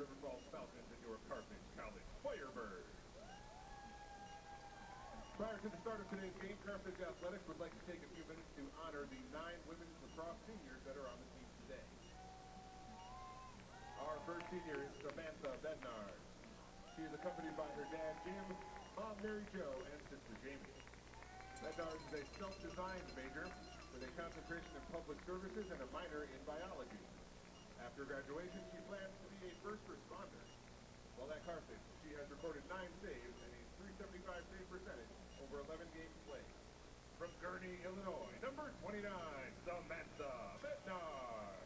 River Falls Falcons and your Carthage College Firebirds. Prior to the start of today's game, Carthage Athletics would like to take a few minutes to honor the 9 women's lacrosse seniors that are on the team today. Our first senior is Samantha Bednard. She is accompanied by her dad, Jim, mom, Mary Jo, and sister, Jamie. Bednard is a self-designed major with a concentration in public services and a minor in biology. After graduation, she plans to be a first responder. While at Carthage, she has recorded 9 saves and a .375 save percentage over 11 games played. From Gurnee, Illinois, number 29, Samantha Bednard.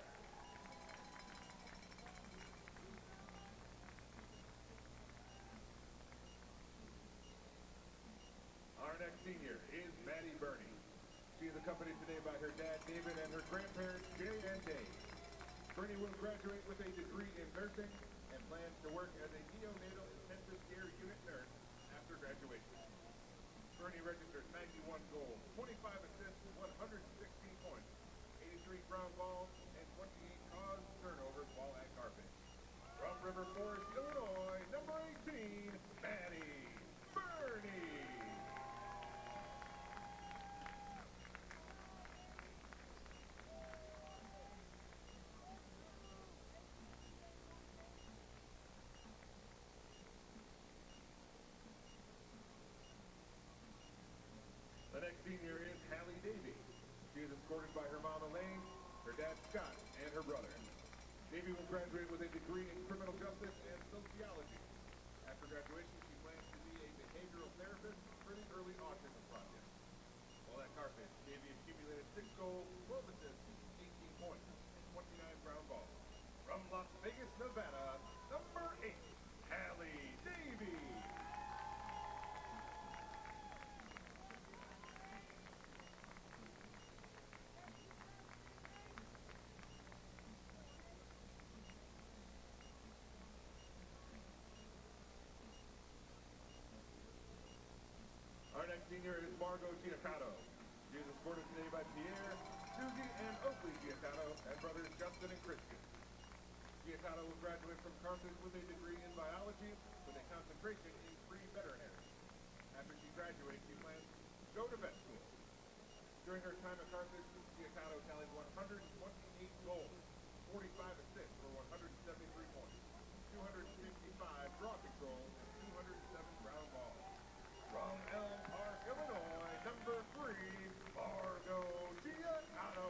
Our next senior is Maddie Burney. She is accompanied today by her dad, David, and her grandparents, Jay and Dave. Burney will graduate with a degree in nursing and plans to work as a neonatal intensive care unit nurse after graduation. Burney registered 91 goals, 25 assists, 116 points, 83 ground balls, and 28 caused turnovers while at Carthage. From River Forest, Illinois, number 18, Maddie Burney. The next senior is Hallie Davey. She is escorted by her mom Elaine, her dad Scott, and her brother. Davey will graduate with a degree in criminal justice and sociology. After graduation, she plans to be a behavioral therapist for the early autism project. While at Carthage, Davey accumulated 6 goals, 12 assists, 18 points, and 29 ground balls. From Las Vegas, Nevada, number 8, Hallie Davey. Our next senior is Margot Giacato. She is escorted today by Pierre, Susie, and Oakley Giacato, and brothers Justin and Christian. Giacato will graduate from Carthage with a degree in biology with a concentration in pre-veterinary. After she graduates, she plans to go to vet school. During her time at Carthage, Giacato tallied 128 goals, 45 assists for 173 points, 255 draw controls, and 207 ground balls. From Elm Park, Illinois, number 3, Margot Giacato.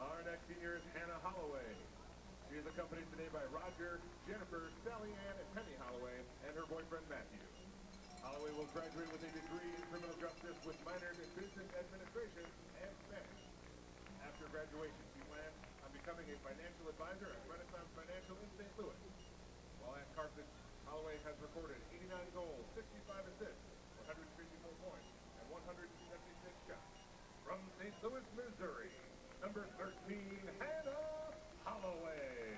Our next senior is Hannah Holloway. She is accompanied today by Roger, Jennifer, Sally Ann, and Penny Holloway, and her boyfriend Matthew. Holloway will graduate with a degree in criminal justice with minors in business administration and Spanish. After graduation, she plans on becoming a financial advisor at Renaissance Financial in St. Louis. While at Carthage, Holloway has recorded 89 goals, 65 assists, 154 points, and 176 shots. From St. Louis, Missouri, number 13, Hannah Holloway.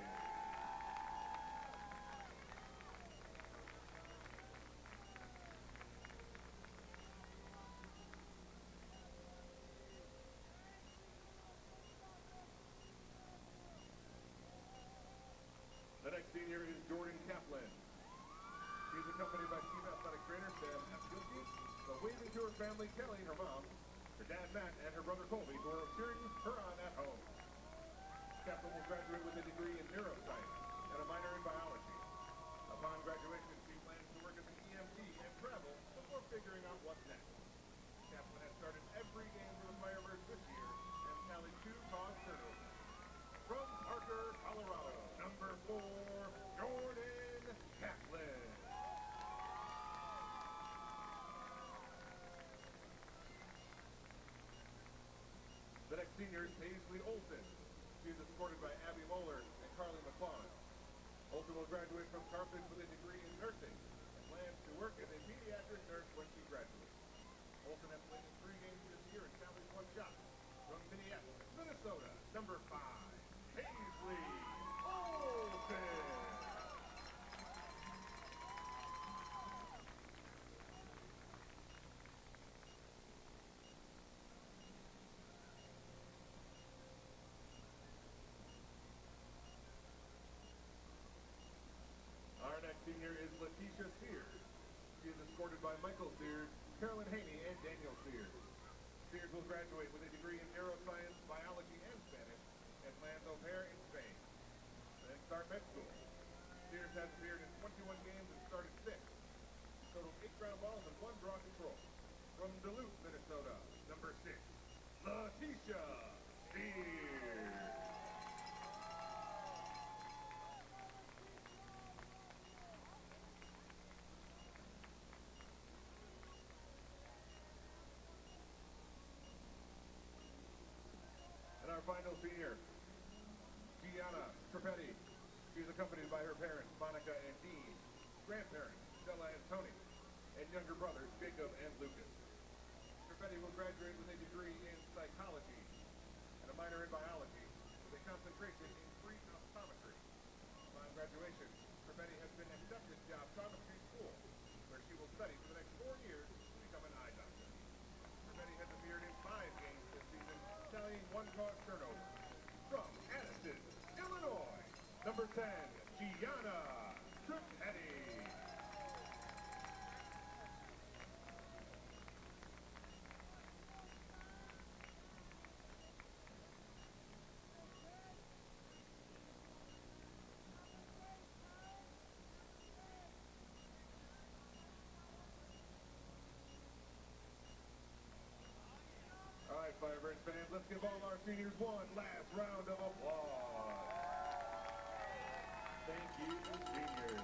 The next senior is Jordan Kaplan. She is accompanied by team athletic trainer Sam Epsilki, the waving to her family Kelly, her mom, her dad Matt, and her brother Colby, who are cheering her on at home. Kaplan will graduate with a degree in neuroscience and a minor in biology. Upon graduation, she plans to work as an EMT and travel before figuring out what's next. Kaplan has started every game for the Firebirds this year and tallied 2 caused turnovers. From Parker, Colorado, number 4, Jordan Kaplan. The next senior is Paisley Olsen. She is escorted by Abby Moeller and Carly McClawn. Olsen will graduate from Carthage with a degree in nursing and plans to work as a pediatric nurse when she graduates. Olsen has played in 3 games this year and tallied 1 shot. From Minneapolis, Minnesota, number 5, Paisley Olsen. supported by Michael Sears, Carolyn Haney, and Daniel Sears. Sears will graduate with a degree in neuroscience, biology, and Spanish, and lands au pair in Spain. Then start med school. Sears has appeared in 21 games and started 6. He totaled 8 ground balls and 1 draw control. From Duluth, Minnesota, number 6, Letitia Sears. And our final senior, Gianna Trippetti. She's accompanied by her parents, Monica and Dean, grandparents, Stella and Tony, and younger brothers, Jacob and Lucas. Trippetti will graduate with a degree in psychology and a minor in biology with a concentration in pre-optometry. Upon graduation, Trippetti has been accepted to optometry school, where she will study for the next 4 years to become an eye doctor. Trippetti has appeared in 5 games this season, tallying 1 caught turnover. From Addison, Illinois, number 10, Gianna Trippetti. All right, Firebirds fans, let's give all our seniors one last round of applause. Thank you, seniors.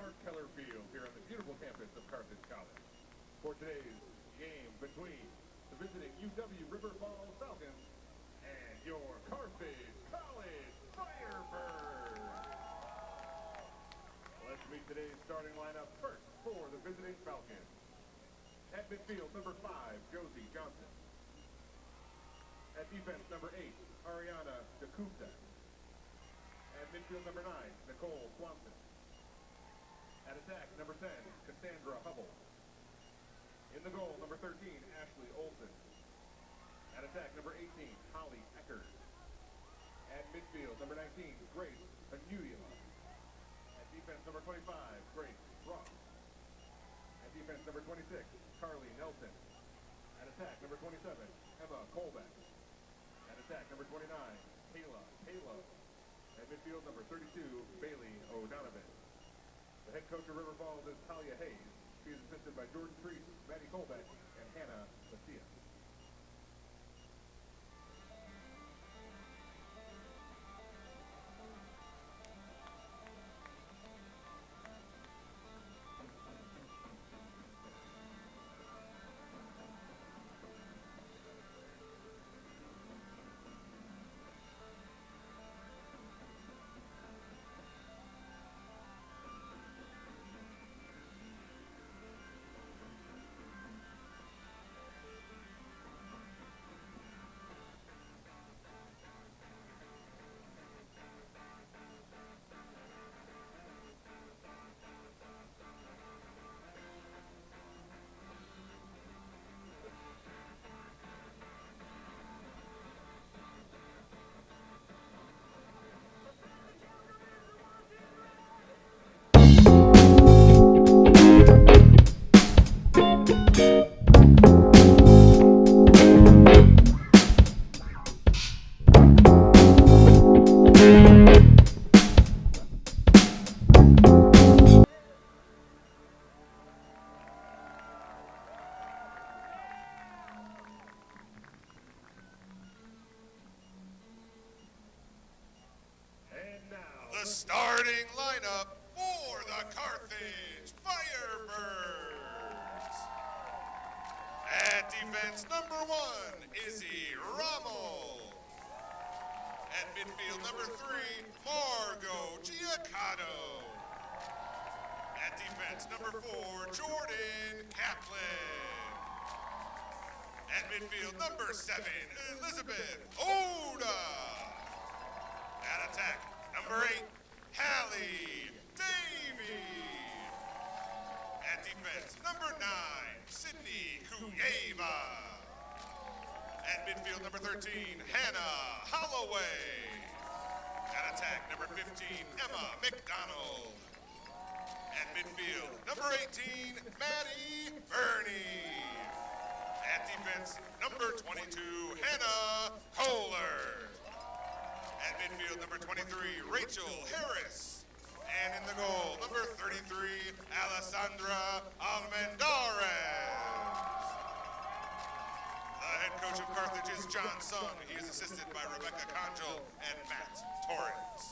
Art Keller Field here on the beautiful campus of Carthage College for today's game between the visiting UW River Falls Falcons and your Carthage College Firebirds. Let's meet today's starting lineup first for the visiting Falcons. At midfield, number 5, Josie Johnson. At defense, number 8, Ariana DeCupta. At midfield, number 9, Nicole Swanson. At attack, number 10, Cassandra Hubble. In the goal, number 13, Ashley Olson. At attack, number 18, Holly Eckert. At midfield, number 19, Grace Anuya. At defense, number 25, Grace Ross. At defense, number 26, Carly Nelson. At attack, number 27, Emma Colbeck. At attack, number 29, Kayla Halo. At midfield, number 32, Bailey O'Donovan. The head coach of River Falls is Talia Hayes. She is assisted by Jordan Treese, Maddie Colbeck, and Hannah Lucia. The starting lineup for the Carthage Firebirds. At defense, number 1, Izzy Rommel. At midfield, number 3, Margot Giacato. At defense, number 4, Jordan Kaplan. At midfield, number 7, Elizabeth Oda. At attack, number 8, Hallie Davey. At defense, number 9, Sydney Kuyeva. At midfield, number 13, Hannah Holloway. At attack, number 15, Emma McDonald. At midfield, number 18, Maddie Burney. At defense, number 22, Hannah Kohler. At midfield, number 23, Rachel Harris. And in the goal, number 33, Alessandra Almendarez. The head coach of Carthage is John Sung. He is assisted by Rebecca Conjal and Matt Torrance.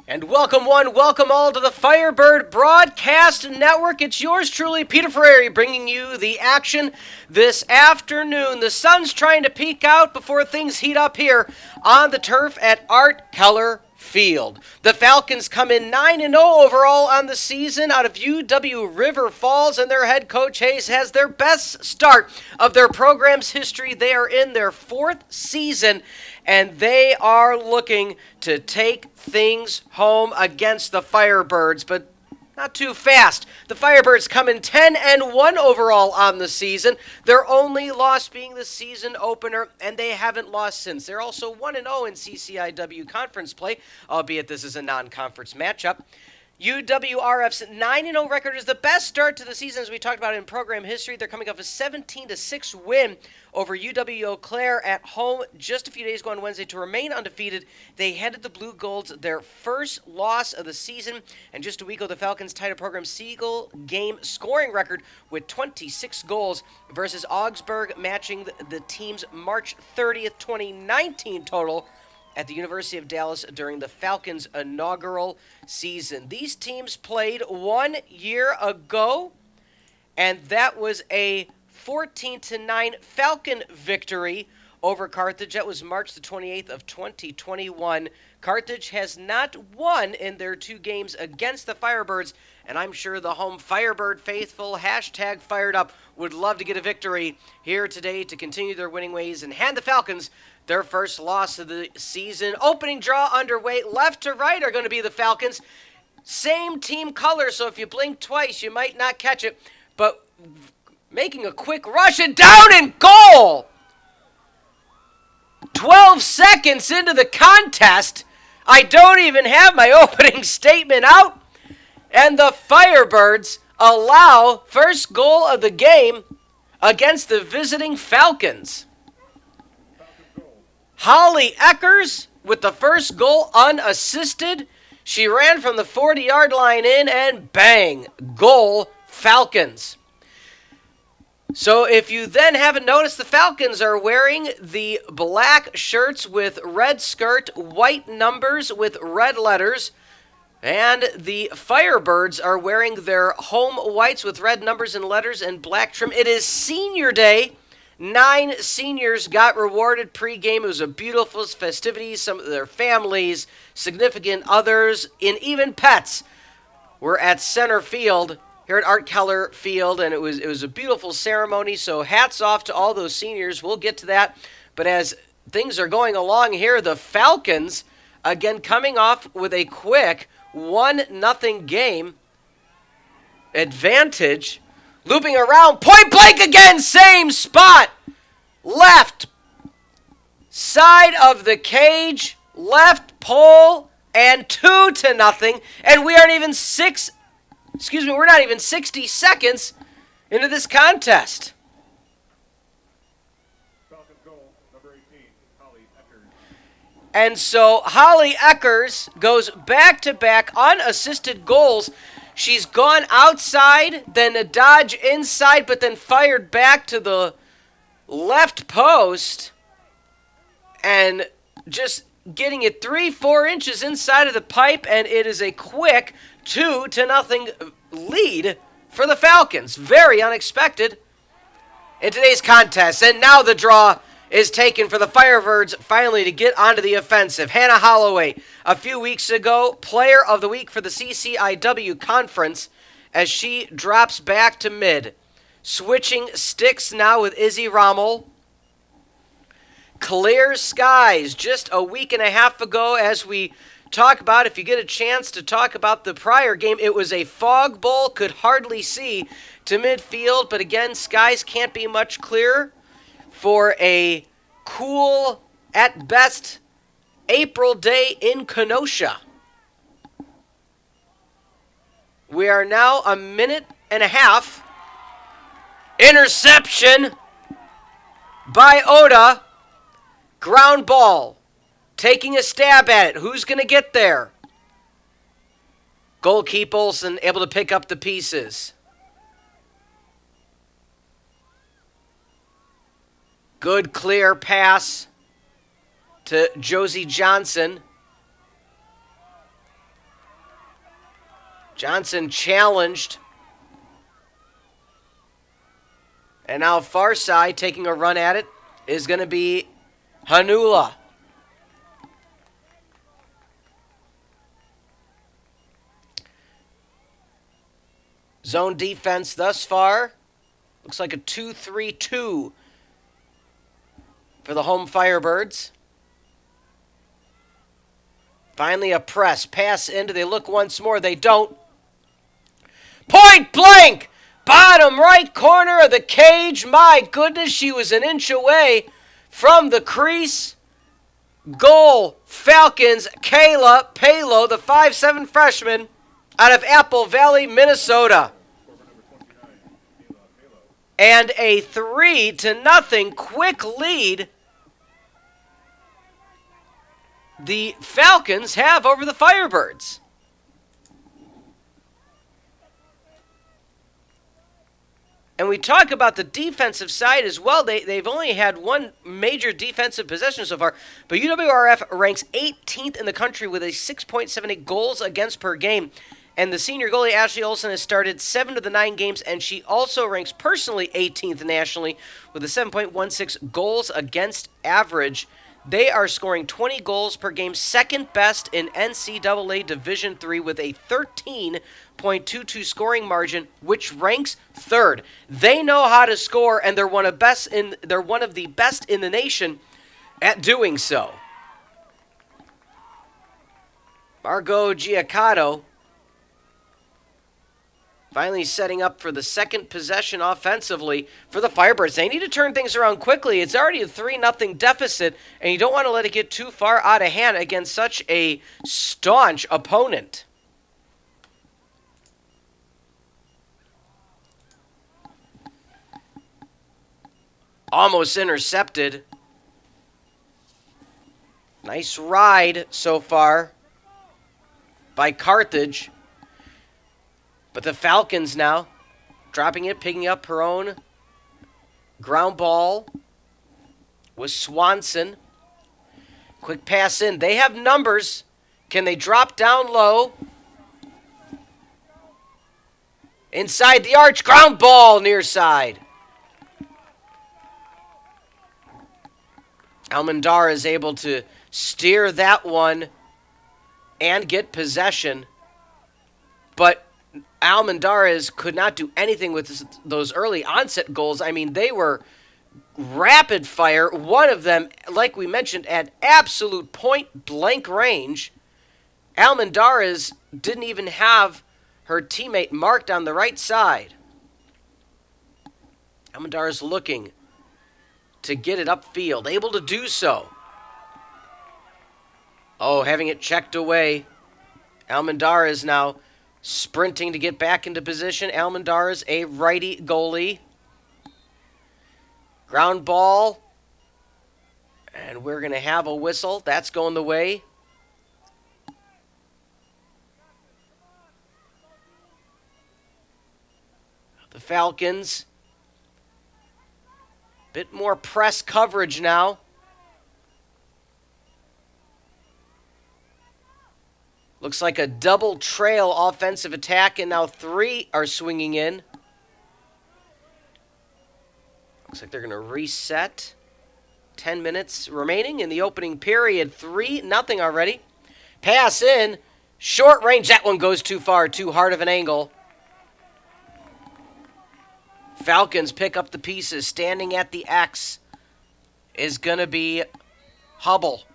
And welcome one, welcome all to the Firebird Broadcast Network. It's yours truly, Peter Ferrari, bringing you the action this afternoon. The sun's trying to peek out before things heat up here on the turf at Art Keller Field. The Falcons come in 9-0 overall on the season out of UW River Falls, and their head coach Hayes has their best start of their program's history. They are in their 4th season, and they are looking to take things home against the Firebirds, but not too fast. The Firebirds come in 10-1 overall on the season, their only loss being the season opener, and they haven't lost since. They're also 1-0 in CCIW conference play, albeit this is a non-conference matchup. UWRF's 9-0 record is the best start to the season as we talked about in program history. They're coming off a 17-6 win over UW-Eau Claire at home just a few days ago on Wednesday to remain undefeated. They handed the Blue Golds their first loss of the season, and just a week ago the Falcons tied a program single game scoring record with 26 goals versus Augsburg, matching the team's March 30th, 2019 total at the University of Dallas during the Falcons' inaugural season. These teams played 1 year ago, and that was a 14-9 Falcon victory over Carthage. That was March the 28th of 2021. Carthage has not won in their 2 games against the Firebirds, and I'm sure the home Firebird faithful, hashtag fired up, would love to get a victory here today to continue their winning ways and hand the Falcons their first loss of the season. Opening draw underway. Left to right are going to be the Falcons. Same team color, so if you blink twice, you might not catch it. But making a quick rush and down in goal! 12 seconds into the contest. I don't even have my opening statement out. And the Firebirds allow first goal of the game against the visiting Falcons. Holly Eckers with the first goal unassisted. She ran from the 40-yard line in and bang, goal, Falcons. So if you then haven't noticed, the Falcons are wearing the black shirts with red skirt, white numbers with red letters. And the Firebirds are wearing their home whites with red numbers and letters and black trim. It is senior day. 9 seniors got rewarded pregame. It was a beautiful festivity. Some of their families, significant others, and even pets were at center field here at Art Keller Field, and it was a beautiful ceremony. So hats off to all those seniors. We'll get to that. But as things are going along here, the Falcons, again, coming off with a quick 1-0 game advantage. Looping around, point blank again, same spot. Left side of the cage, left pole, and 2-0. And we aren't even we're not even 60 seconds into this contest. Falcons goal, number 18, Holly Eckers. And so Holly Eckers goes back-to-back unassisted goals. She's gone outside, then a dodge inside, but then fired back to the left post and just getting it 3-4 inches inside of the pipe, and it is a quick 2-0 lead for the Falcons. Very unexpected in today's contest. And now the draw is taken for the Firebirds finally to get onto the offensive. Hannah Holloway, a few weeks ago, Player of the Week for the CCIW Conference as she drops back to mid. Switching sticks now with Izzy Rommel. Clear skies just a week and a half ago as we talk about, if you get a chance to talk about the prior game, it was a fog bowl, could hardly see to midfield, but again, skies can't be much clearer for a cool, at best, April day in Kenosha. We are now a minute and a half. Interception by Oda. Ground ball. Taking a stab at it. Who's going to get there? Goalkeeper Olsen able to pick up the pieces. Good clear pass to Josie Johnson. Johnson challenged. And now far side taking a run at it is going to be Hanula. Zone defense thus far looks like a 2-3-2 for the home Firebirds. Finally a press. Pass into, they look once more, they don't. Point blank! Bottom right corner of the cage. My goodness, she was an inch away from the crease. Goal, Falcons, Kayla Palo, the 5'7" freshman, out of Apple Valley, Minnesota. And a 3-0 quick lead the Falcons have over the Firebirds. And we talk about the defensive side as well. They've only had one major defensive possession so far, but UWRF ranks 18th in the country with a 6.78 goals against per game. And the senior goalie, Ashley Olsen, has started 7 of the 9 games, and she also ranks personally 18th nationally with a 7.16 goals against average. They are scoring 20 goals per game, second best in NCAA Division III with a 13.22 scoring margin, which ranks third. They know how to score, and they're one of the best in the nation at doing so. Margot Giaccato finally setting up for the second possession offensively for the Firebirds. They need to turn things around quickly. It's already a 3-0 deficit, and you don't want to let it get too far out of hand against such a staunch opponent. Almost intercepted. Nice ride so far by Carthage. But the Falcons now dropping it, picking up her own ground ball with Swanson. Quick pass in. They have numbers. Can they drop down low? Inside the arch, ground ball near side. Almandara is able to steer that one and get possession. But Almendarez could not do anything with those early onset goals. I mean, they were rapid fire. One of them, like we mentioned, at absolute point-blank range. Almendarez didn't even have her teammate marked on the right side. Almendarez looking to get it upfield, able to do so. Oh, having it checked away. Almendarez now sprinting to get back into position. Almendarez, a righty goalie. Ground ball. And we're going to have a whistle. That's going the way. The Falcons. Bit more press coverage now. Looks like a double trail offensive attack, and now 3 are swinging in. Looks like they're going to reset. 10 minutes remaining in the opening period. 3-0 already. Pass in. Short range. That one goes too far. Too hard of an angle. Falcons pick up the pieces. Standing at the X is going to be Hubble.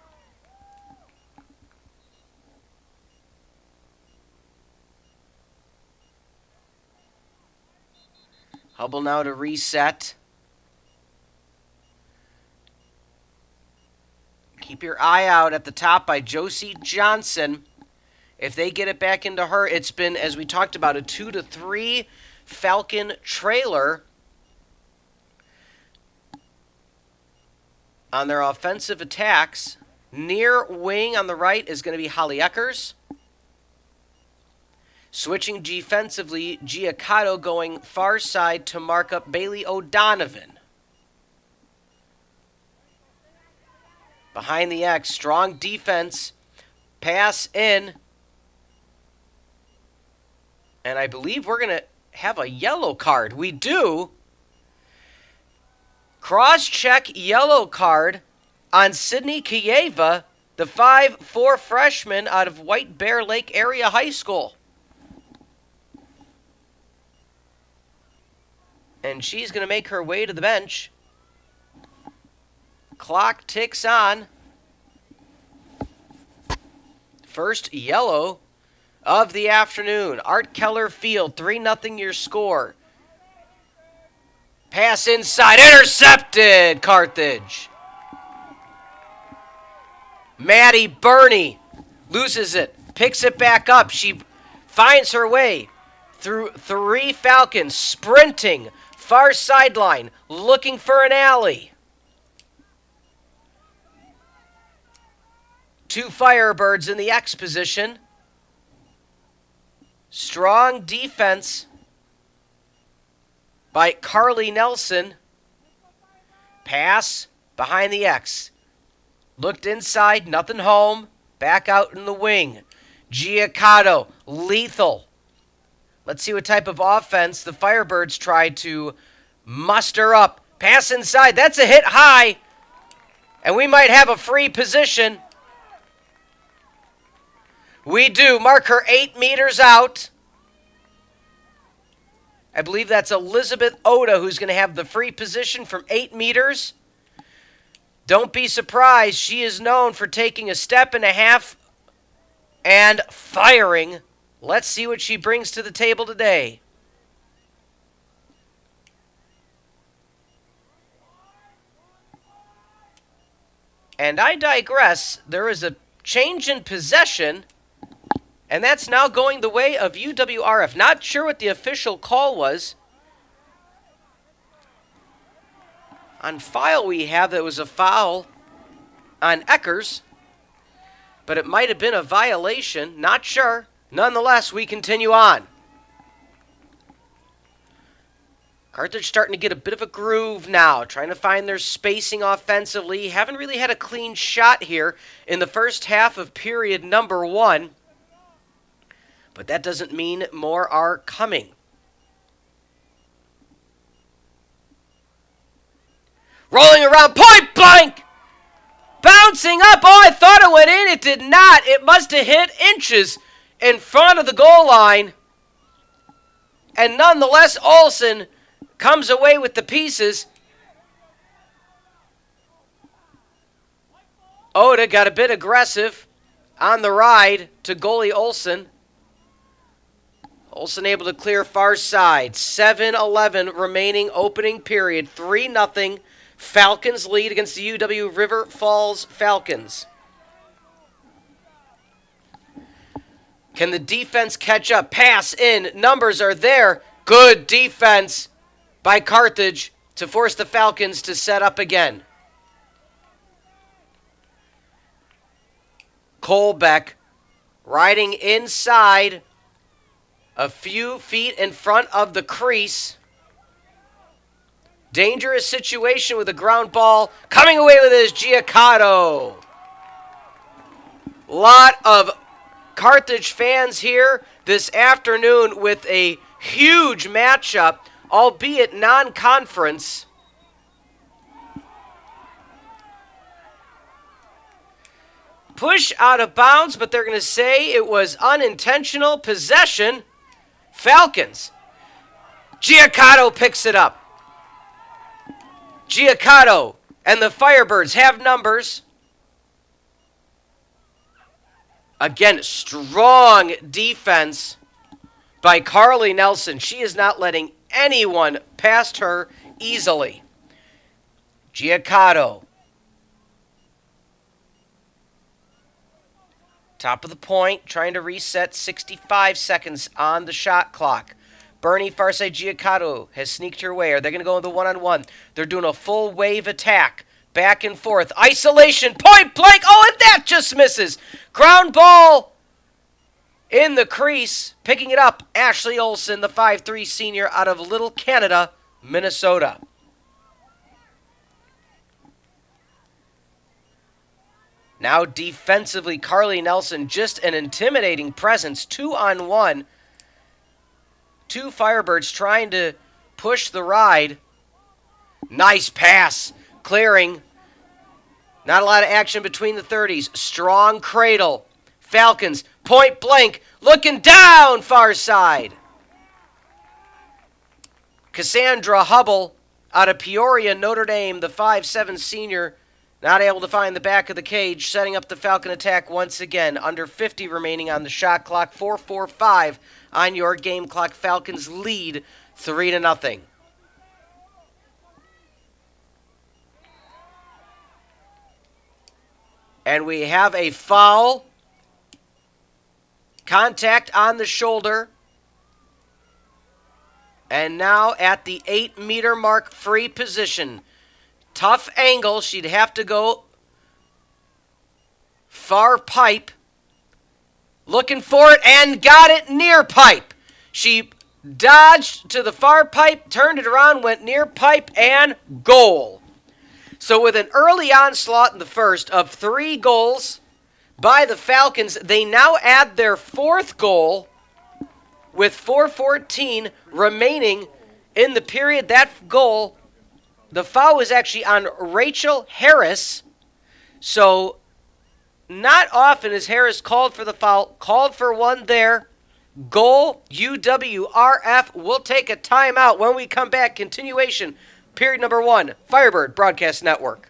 Hubble now to reset. Keep your eye out at the top by Josie Johnson. If they get it back into her, it's been, as we talked about, a 2-3 Falcon trailer on their offensive attacks. Near wing on the right is going to be Holly Eckers. Switching defensively, Giaccato going far side to mark up Bailey O'Donovan. Behind the X, strong defense. Pass in. And I believe we're going to have a yellow card. We do. Cross-check yellow card on Sydney Kieva, the 5'4" freshman out of White Bear Lake Area High School. And she's going to make her way to the bench. Clock ticks on. First yellow of the afternoon. Art Keller Field, 3-0 your score. Pass inside, intercepted, Carthage. Maddie Burney loses it, picks it back up. She finds her way through 3 Falcons, sprinting far sideline, looking for an alley. 2 Firebirds in the X position. Strong defense by Carly Nelson. Pass behind the X. Looked inside, nothing home. Back out in the wing. Giacotto, lethal. Let's see what type of offense the Firebirds tried to muster up. Pass inside, that's a hit high. And we might have a free position. We do. Mark her 8 meters out. I believe that's Elizabeth Oda who's going to have the free position from 8 meters. Don't be surprised. She is known for taking a step and a half and firing. Let's see what she brings to the table today. And I digress. There is a change in possession. And that's now going the way of UWRF. Not sure what the official call was. On file we have that it was a foul on Eckers. But it might have been a violation. Not sure. Nonetheless, we continue on. Carthage starting to get a bit of a groove now. Trying to find their spacing offensively. Haven't really had a clean shot here in the first half of period number 1. But that doesn't mean more are coming. Rolling around, point blank! Bouncing up, oh, I thought it went in, it did not. It must have hit inches in front of the goal line. And nonetheless, Olsen comes away with the pieces. Oda got a bit aggressive on the ride to goalie Olsen. Olsen able to clear far side. 7-11 remaining opening period. 3-0. Falcons lead against the UW River Falls Falcons. Can the defense catch up? Pass in. Numbers are there. Good defense by Carthage to force the Falcons to set up again. Colbeck riding inside. A few feet in front of the crease. Dangerous situation with a ground ball. Coming away with it is Giacotto. Lot of Carthage fans here this afternoon with a huge matchup, albeit non-conference. Push out of bounds, but they're going to say it was unintentional possession. Falcons. Giacotto picks it up. Giacotto and the Firebirds have numbers. Again, strong defense by Carly Nelson. She is not letting anyone past her easily. Giacotto. Top of the point, trying to reset 65 seconds on the shot clock. Bernie Farside Giacotto has sneaked her way. Are they going to go in the one-on-one? They're doing a full wave attack. Back and forth. Isolation. Point blank. Oh, and that just misses. Ground ball in the crease. Picking it up. Ashley Olsen, the 5'3 senior out of Little Canada, Minnesota. Now defensively, Carly Nelson, just an intimidating presence. 2-on-1. 2 Firebirds trying to push the ride. Nice pass. Clearing. Not a lot of action between the 30s. Strong cradle. Falcons, point blank, looking down far side. Cassandra Hubble out of Peoria, Notre Dame, the 5'7 senior, not able to find the back of the cage, setting up the Falcon attack once again. Under 50 remaining on the shot clock. 4:45 on your game clock. Falcons lead 3-0. And we have a foul Contact on the shoulder. And now at the 8-meter mark, free position. Tough angle. She'd have to go far pipe. Looking for it and got it near pipe. She dodged to the far pipe, turned it around, went near pipe, and goal. So with an early onslaught in the first of 3 goals by the Falcons, they now add their 4th goal with 4:14 remaining in the period. That goal, the foul was actually on Rachel Harris. So not often is Harris called for the foul. Called for one there. Goal, UWRF. We'll take a timeout. When we come back, continuation, period number 1, Firebird Broadcast Network.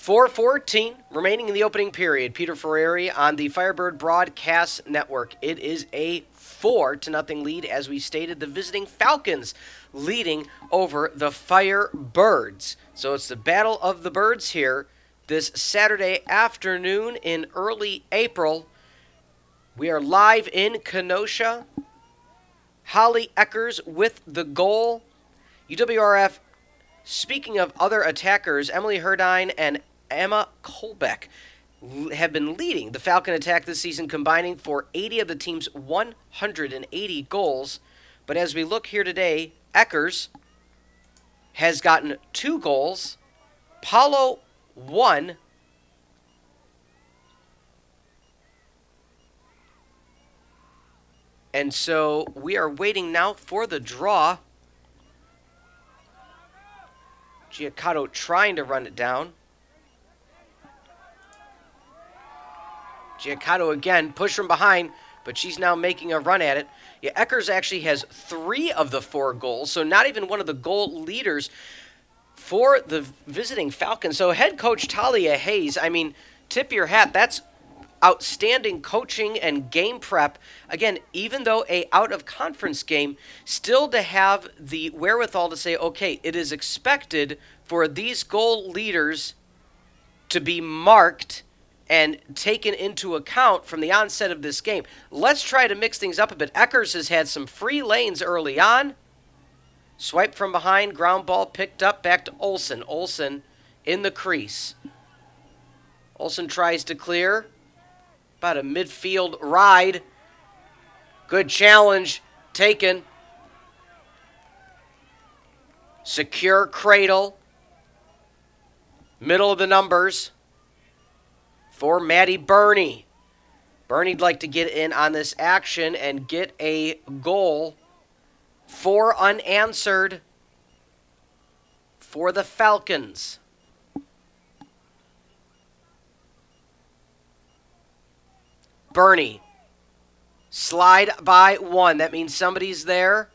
.414 remaining in the opening period. Peter Ferrari on the Firebird Broadcast Network. It is a 4-0 lead. As we stated, the visiting Falcons leading over the Firebirds. So it's the Battle of the Birds here this Saturday afternoon in early April. We are live in Kenosha. Holly Eckers with the goal. UWRF, speaking of other attackers, Emily Herdine and Emma Kolbeck have been leading the Falcon attack this season, combining for 80 of the team's 180 goals. But as we look here today, Eckers has gotten 2 goals, Paulo 1, and so we are waiting now for the draw. Giacotto trying to run it down. Giacotto again, push from behind, but she's now making a run at it. Yeah, Eckers actually has 3 of the 4 goals, so not even one of the goal leaders for the visiting Falcons. So head coach Talia Hayes, I mean, tip your hat. That's outstanding coaching and game prep. Again, even though a out-of-conference game, still to have the wherewithal to say, okay, it is expected for these goal leaders to be marked and taken into account from the onset of this game. Let's try to mix things up a bit. Eckers has had some free lanes early on. Swipe from behind, ground ball picked up, back to Olsen. Olsen in the crease. Olsen tries to clear. About a midfield ride. Good challenge taken. Secure cradle. Middle of the numbers for Maddie Burney. Burney'd like to get in on this action and get a goal. 4 unanswered for the Falcons. Burney. Slide by 1. That means somebody's there.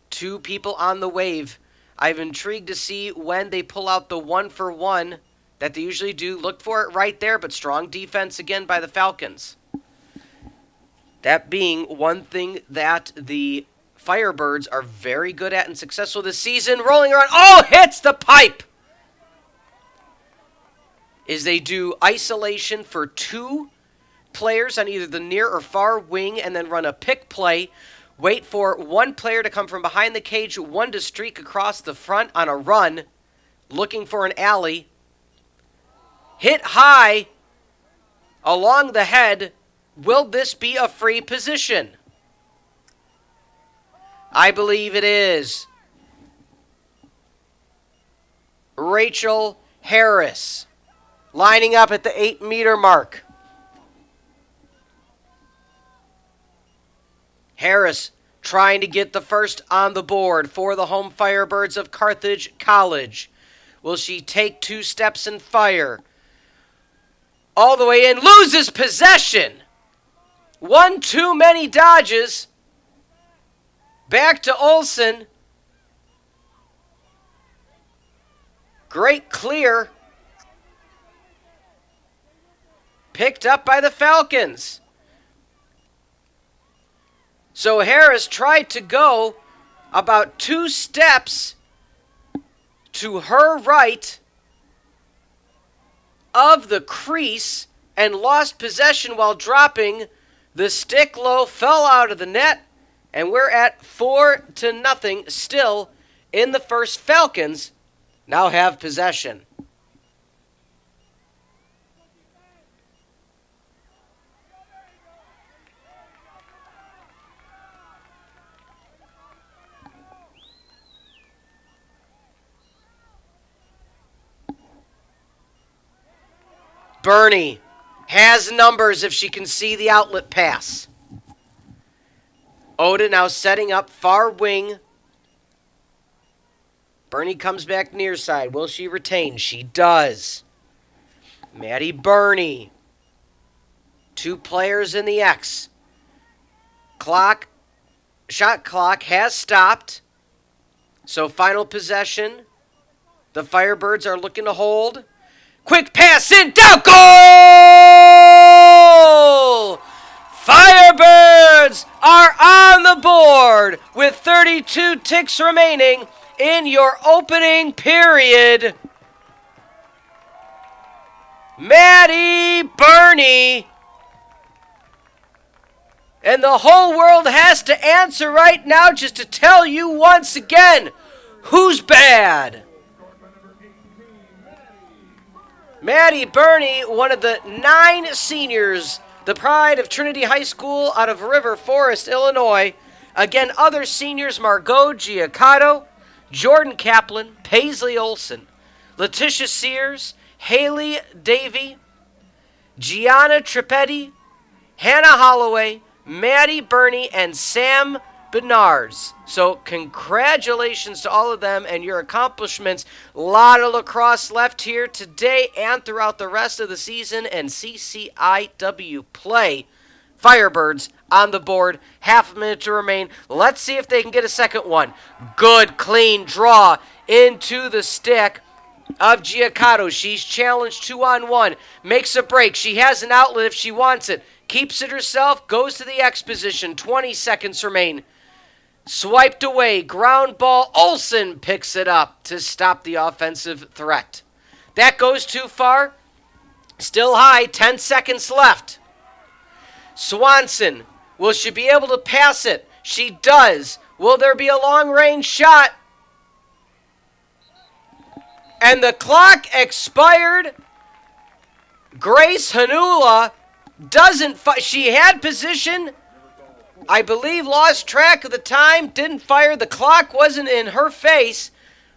2 people on the wave. I'm intrigued to see when they pull out the 1-for-1 that they usually do. Look for it right there, but strong defense again by the Falcons. That being one thing that the Firebirds are very good at and successful this season. Rolling around. Oh, hits the pipe! Is they do isolation for 2 players on either the near or far wing and then run a pick play. Wait for 1 player to come from behind the cage, 1 to streak across the front on a run, looking for an alley. Hit high along the head. Will this be a free position? I believe it is. Rachel Harris lining up at the 8-meter mark. Harris trying to get the first on the board for the home Firebirds of Carthage College. Will she take 2 steps and fire? All the way in, loses possession. 1 too many dodges. Back to Olsen. Great clear. Picked up by the Falcons. So Harris tried to go about 2 steps to her right of the crease and lost possession while dropping. The stick low, fell out of the net, and we're at 4-0 still in the first. Falcons now have possession. Bernie has numbers if she can see the outlet pass. Oda now setting up far wing. Bernie comes back near side. Will she retain? She does. Maddie Bernie. 2 players in the X. Shot clock has stopped. So final possession. The Firebirds are looking to hold. Quick pass in, down, goal! Firebirds are on the board with 32 ticks remaining in your opening period. Maddie Bernie. And the whole world has to answer right now just to tell you once again, who's bad? Maddie Bernie, one of the 9 seniors, the pride of Trinity High School out of River Forest, Illinois. Again, other seniors, Margot Giacotto, Jordan Kaplan, Paisley Olson, Letitia Sears, Haley Davey, Gianna Tripetti, Hannah Holloway, Maddie Bernie, and Sam Benars. So congratulations to all of them and your accomplishments. A lot of lacrosse left here today and throughout the rest of the season and CCIW play. Firebirds on the board. Half a minute to remain. Let's see if they can get a second one. Good, clean draw into the stick of Giacotto. She's challenged 2-on-1. Makes a break. She has an outlet if she wants it. Keeps it herself. Goes to the X position. 20 seconds remain. Swiped away. Ground ball. Olsen picks it up to stop the offensive threat. That goes too far. Still high. 10 seconds left. Swanson. Will she be able to pass it? She does. Will there be a long-range shot? And the clock expired. Grace Hanula doesn't fire. She had position. I believe lost track of the time. Didn't fire. The clock wasn't in her face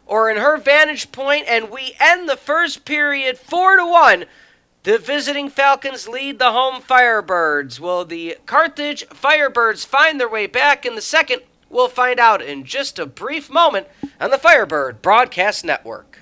or in her vantage point. And we end the first period 4-1. The visiting Falcons lead the home Firebirds. Will the Carthage Firebirds find their way back in the second? We'll find out in just a brief moment on the Firebird Broadcast Network.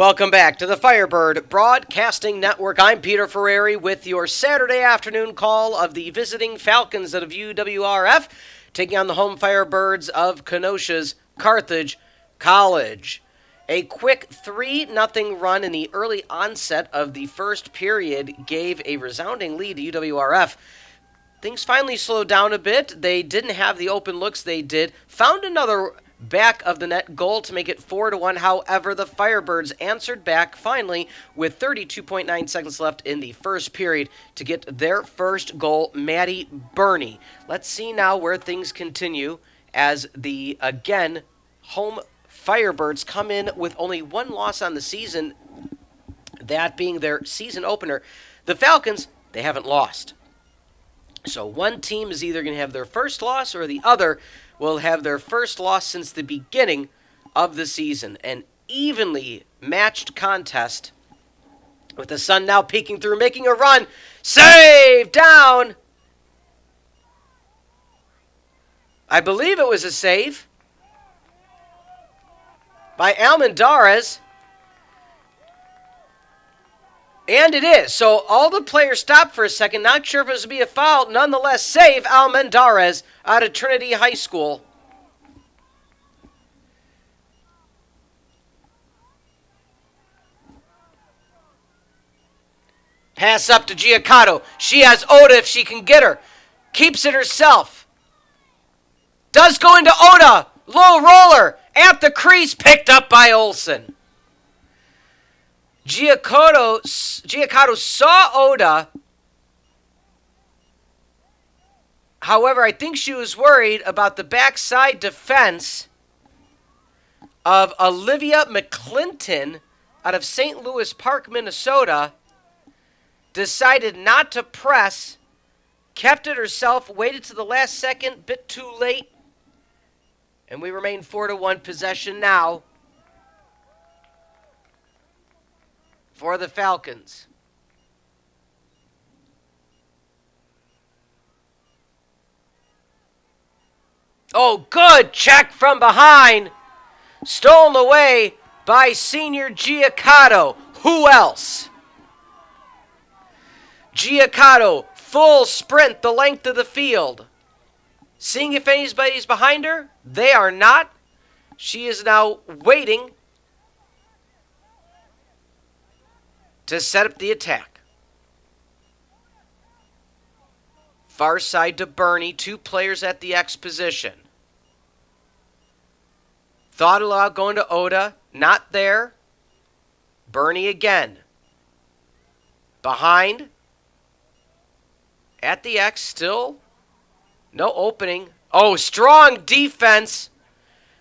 Welcome back to the Firebird Broadcasting Network. I'm Peter Ferrari with your Saturday afternoon call of the visiting Falcons out of UWRF, taking on the home Firebirds of Kenosha's Carthage College. A quick 3-0 run in the early onset of the first period gave a resounding lead to UWRF. Things finally slowed down a bit. They didn't have the open looks they did. Found another back of the net goal to make it 4-1. However, the Firebirds answered back finally with 32.9 seconds left in the first period to get their first goal, Maddie Burney. Let's see now where things continue as the, again, home Firebirds come in with only one loss on the season, that being their season opener. The Falcons, they haven't lost. So one team is either going to have their first loss or the other will have their first loss since the beginning of the season. An evenly matched contest with the sun now peeking through, making a run. Save down. I believe it was a save by Almendarez. And it is. So all the players stopped for a second. Not sure if it was to be a foul. Nonetheless, save Almendarez out of Trinity High School. Pass up to Giacato. She has Oda if she can get her. Keeps it herself. Does go into Oda. Low roller at the crease. Picked up by Olsen. Giacato saw Oda. However, I think she was worried about the backside defense of Olivia McClinton out of St. Louis Park, Minnesota. Decided not to press. Kept it herself. Waited to the last second. Bit too late. And we remain 4-1 possession now for the Falcons. Oh, good check from behind. Stolen away by senior Giacato. Who else? Giacato, full sprint the length of the field. Seeing if anybody's behind her. They are not. She is now waiting to set up the attack. Far side to Burney. Two players at the X position. Thought about going to Oda. Not there. Burney again. Behind. At the X still. No opening. Oh, strong defense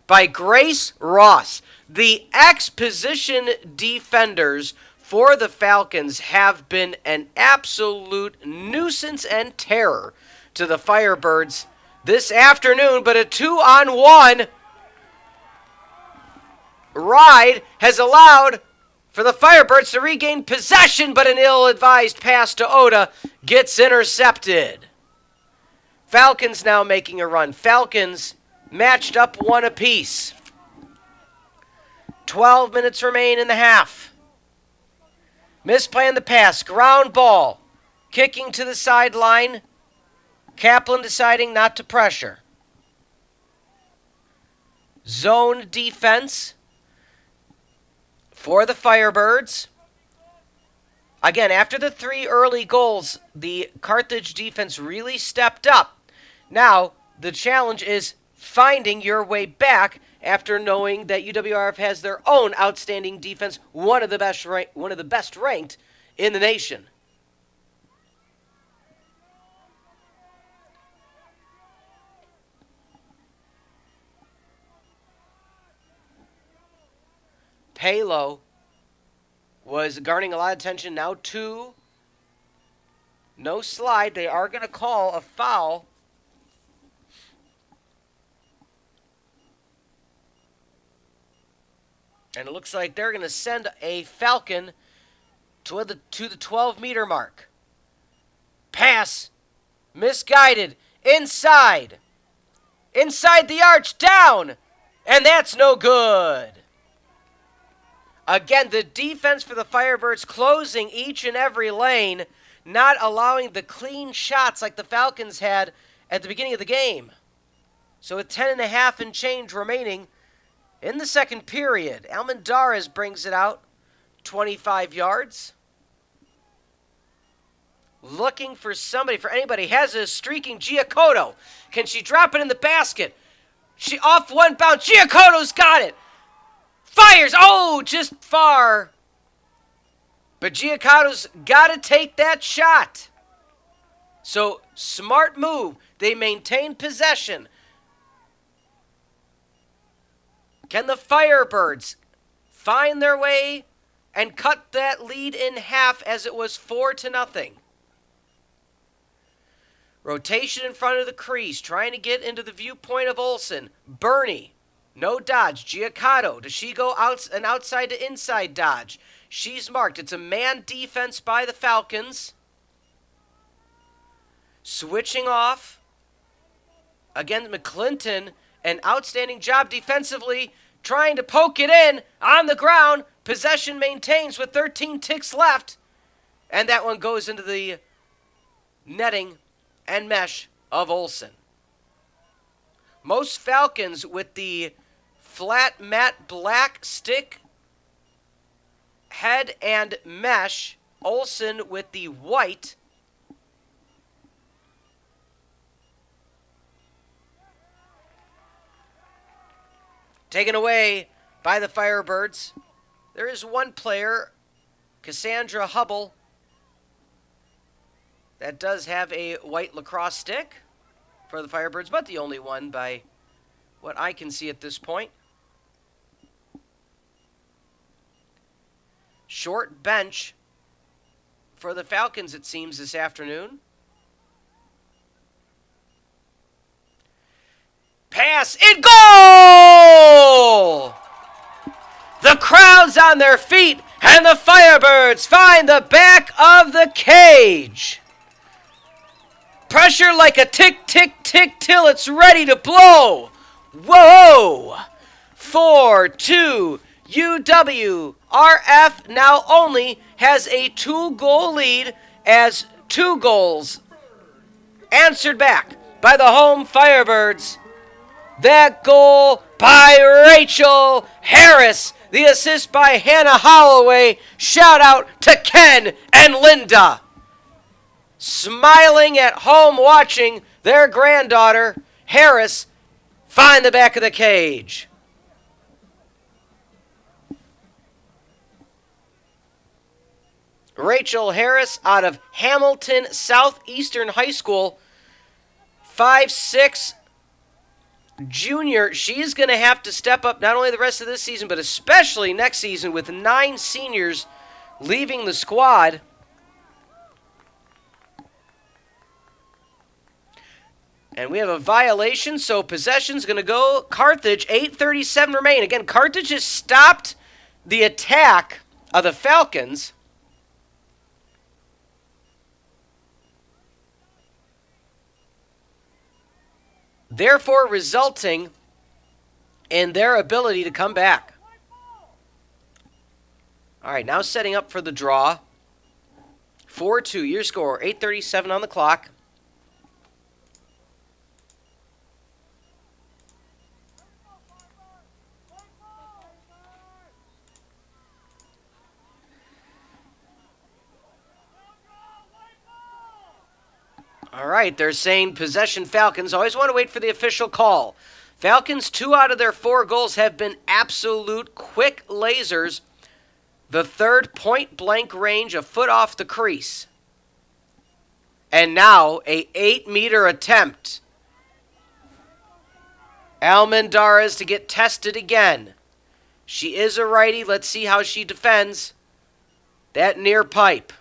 by Grace Ross. The X position defenders for the Falcons have been an absolute nuisance and terror to the Firebirds this afternoon, but a 2-on-1 ride has allowed for the Firebirds to regain possession, but an ill-advised pass to Oda gets intercepted. Falcons now making a run. Falcons matched up one apiece. 12 minutes remain in the half. Misplaying the pass. Ground ball. Kicking to the sideline. Kaplan deciding not to pressure. Zone defense for the Firebirds. Again, after the 3 early goals, the Carthage defense really stepped up. Now, the challenge is finding your way back after knowing that UWRF has their own outstanding defense, one of the best ranked in the nation. Palo was garnering a lot of attention. Now 2. No slide. They are going to call a foul. And it looks like they're going to send a Falcon to the 12-meter mark. Pass. Misguided. Inside. Inside the arch. Down. And that's no good. Again, the defense for the Firebirds closing each and every lane, not allowing the clean shots like the Falcons had at the beginning of the game. So with 10.5 and change remaining in the second period, Almendarez brings it out 25 yards. Looking for somebody, for anybody. Has a streaking Giacoto. Can she drop it in the basket? She off one bounce. Giacoto's got it. Fires. Oh, just far. But Giacoto's got to take that shot. So, smart move. They maintain possession. Can the Firebirds find their way and cut that lead in half as it was 4-0? Rotation in front of the crease, trying to get into the viewpoint of Olsen. Bernie, no dodge. Giacoto, does she go an outside to inside dodge? She's marked. It's a man defense by the Falcons. Switching off. Again, McClinton, an outstanding job defensively, trying to poke it in on the ground. Possession maintains with 13 ticks left. And that one goes into the netting and mesh of Olsen. Most Falcons with the flat matte black stick head and mesh. Olsen with the white. Taken away by the Firebirds. There is one player, Cassandra Hubble, that does have a white lacrosse stick for the Firebirds, but the only one by what I can see at this point. Short bench for the Falcons, it seems, this afternoon. Pass in goal! The crowd's on their feet, and the Firebirds find the back of the cage. Pressure like a tick, tick, tick till it's ready to blow. Whoa! 4-2. UWRF now only has a 2-goal lead as 2 goals answered back by the home Firebirds. That goal by Rachel Harris. The assist by Hannah Holloway. Shout out to Ken and Linda. Smiling at home watching their granddaughter, Harris, find the back of the cage. Rachel Harris out of Hamilton Southeastern High School, 5'6", junior. She's going to have to step up not only the rest of this season, but especially next season with 9 seniors leaving the squad. And we have a violation, so possession's going to go Carthage. 8:37 remain. Again, Carthage has stopped the attack of the Falcons. Therefore resulting in their ability to come back. All right, now setting up for the draw. 4-2, your score, 8:37 on the clock. All right, they're saying possession Falcons. Always want to wait for the official call. Falcons, 2 out of their 4 goals have been absolute quick lasers. The third point-blank range, a foot off the crease. And now a 8-meter attempt. Almendarez to get tested again. She is a righty. Let's see how she defends that near pipe.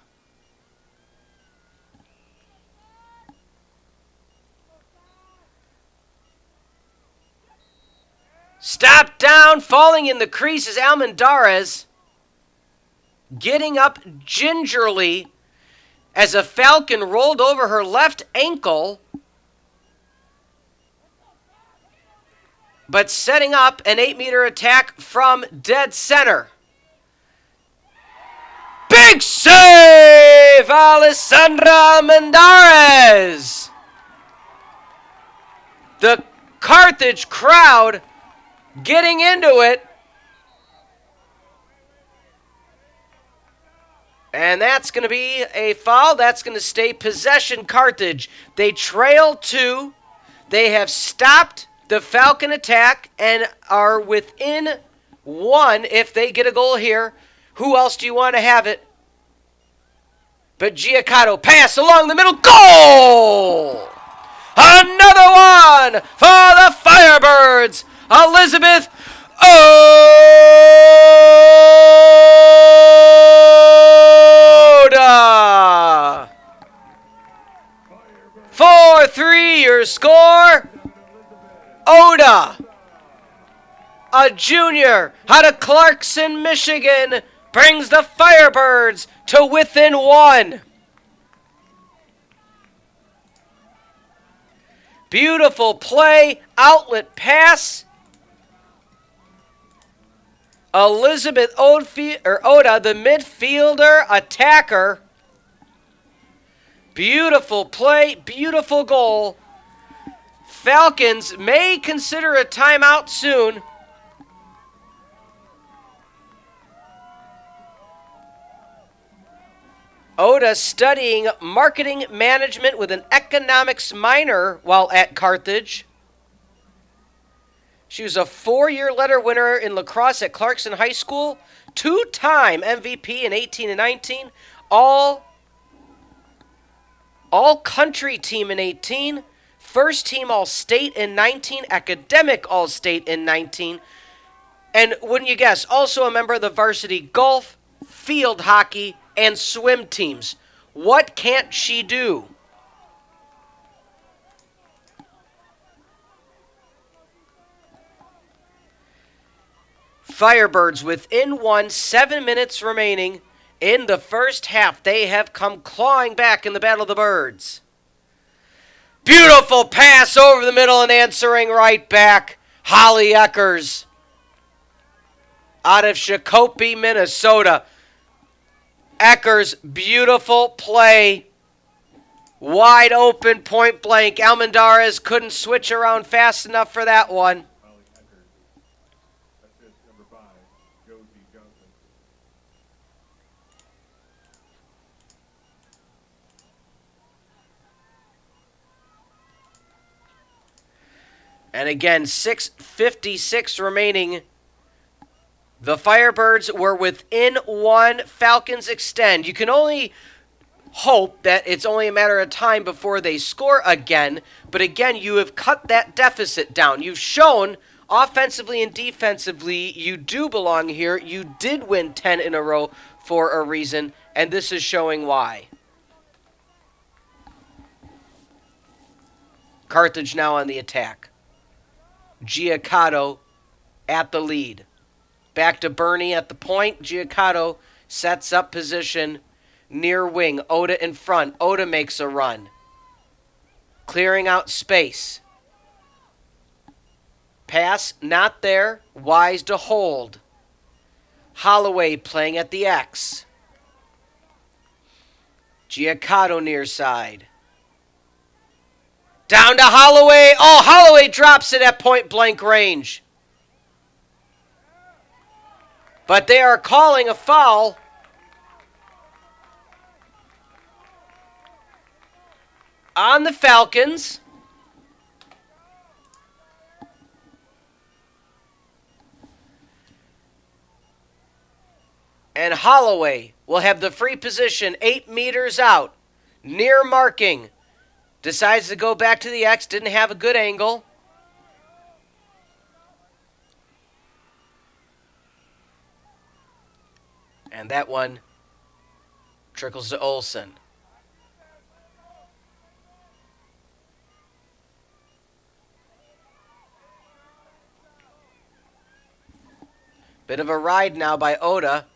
Stop down, falling in the crease is Almendarez. Getting up gingerly as a Falcon rolled over her left ankle. But setting up an 8-meter attack from dead center. Big save, Alessandra Mendarez. The Carthage crowd getting into it. And that's going to be a foul. That's going to stay possession Carthage. They trail 2. They have stopped the Falcon attack and are within 1 if they get a goal here. Who else do you want to have it? But Giacotto pass along the middle. Goal! Another one for the Firebirds. Elizabeth Oda. 4-3 your score. Oda, a junior out of Clarkson, Michigan, brings the Firebirds to within 1. Beautiful play, outlet pass. Elizabeth Oda, the midfielder attacker. Beautiful play, beautiful goal. Falcons may consider a timeout soon. Oda studying marketing management with an economics minor while at Carthage. She was a 4-year letter winner in lacrosse at Clarkson High School, 2-time MVP in 18 and 19, all country team in 18, first team all-state in 19, academic all-state in 19, and wouldn't you guess, also a member of the varsity golf, field hockey, and swim teams. What can't she do? Firebirds within 1, 7 minutes remaining in the first half. They have come clawing back in the Battle of the Birds. Beautiful pass over the middle and answering right back. Holly Eckers out of Shakopee, Minnesota. Eckers, beautiful play. Wide open, point blank. Almendarez couldn't switch around fast enough for that one. And again, 6:56 remaining. The Firebirds were within 1. Falcons extend. You can only hope that it's only a matter of time before they score again. But again, you have cut that deficit down. You've shown offensively and defensively you do belong here. You did win 10 in a row for a reason, and this is showing why. Carthage now on the attack. Giacotto at the lead. Back to Bernie at the point. Giacotto sets up position near wing. Oda in front. Oda makes a run. Clearing out space. Pass not there. Wise to hold. Holloway playing at the X. Giacotto near side. Down to Holloway. Oh, Holloway drops it at point blank range. But they are calling a foul. On the Falcons. And Holloway will have the free position 8 meters out. Near marking. Decides to go back to the X. Didn't have a good angle. And that one trickles to Olsen. Bit of a ride now by Oda.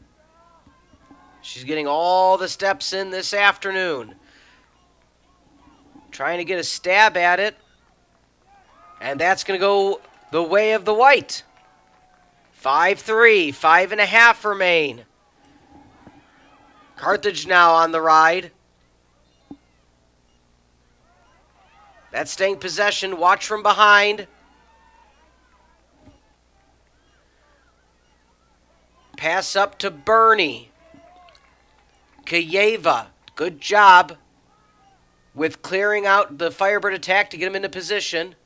She's getting all the steps in this afternoon. Trying to get a stab at it. And that's going to go the way of the white. 5-3, 5.5 remain. Carthage now on the ride. That's staying possession. Watch from behind. Pass up to Bernie. Kayeva, good job with clearing out the Firebird attack to get him into position.